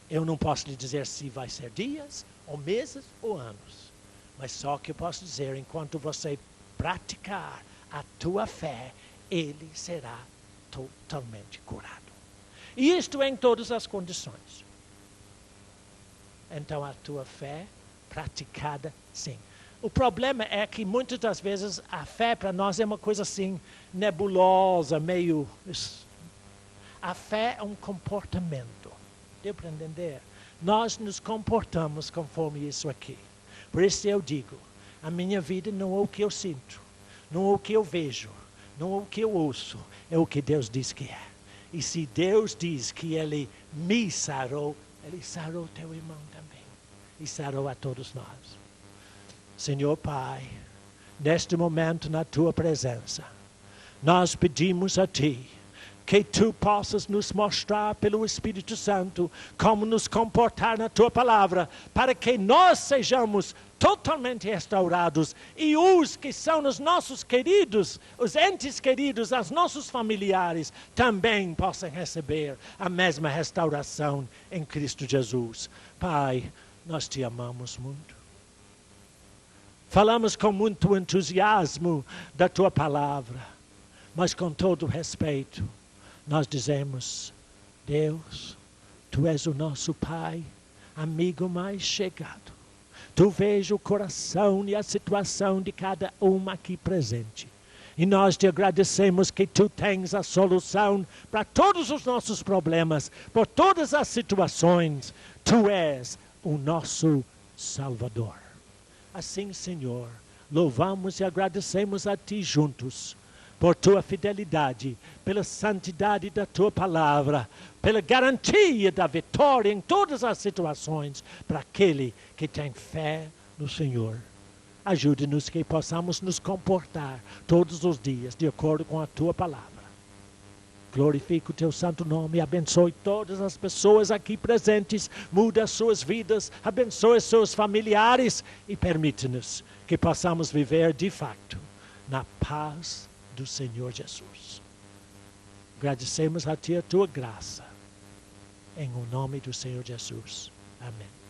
eu não posso lhe dizer se vai ser dias, ou meses, ou anos. Mas só que eu posso dizer, enquanto você praticar a tua fé, ele será totalmente curado. E isto em todas as condições. Então a tua fé praticada, sim. O problema é que muitas das vezes a fé para nós é uma coisa assim, nebulosa, meio... A fé é um comportamento. Deu para entender? Nós nos comportamos conforme isso aqui. Por isso eu digo, a minha vida não é o que eu sinto, não é o que eu vejo, não é o que eu ouço, é o que Deus diz que é. E se Deus diz que Ele me sarou, Ele sarou teu irmão também. E sarou a todos nós. Senhor Pai, neste momento na tua presença. Nós pedimos a ti que tu possas nos mostrar pelo Espírito Santo como nos comportar na tua palavra, para que nós sejamos totalmente restaurados e os que são os nossos queridos, os entes queridos, os nossos familiares, também possam receber a mesma restauração em Cristo Jesus. Pai, nós te amamos muito. Falamos com muito entusiasmo da tua palavra, mas com todo respeito, nós dizemos: Deus, tu és o nosso Pai, amigo mais chegado. Tu vês o coração e a situação de cada um aqui presente. E nós te agradecemos que tu tens a solução para todos os nossos problemas, por todas as situações. Tu és o nosso Salvador. Assim, Senhor, louvamos e agradecemos a ti juntos, por tua fidelidade, pela santidade da tua palavra, pela garantia da vitória em todas as situações, para aquele que tem fé no Senhor. Ajude-nos que possamos nos comportar todos os dias de acordo com a tua palavra. Glorifique o teu santo nome, abençoe todas as pessoas aqui presentes, muda as suas vidas, abençoe seus familiares e permite-nos que possamos viver de fato na paz do Senhor Jesus. Agradecemos a ti a tua graça, em o nome do Senhor Jesus. Amém.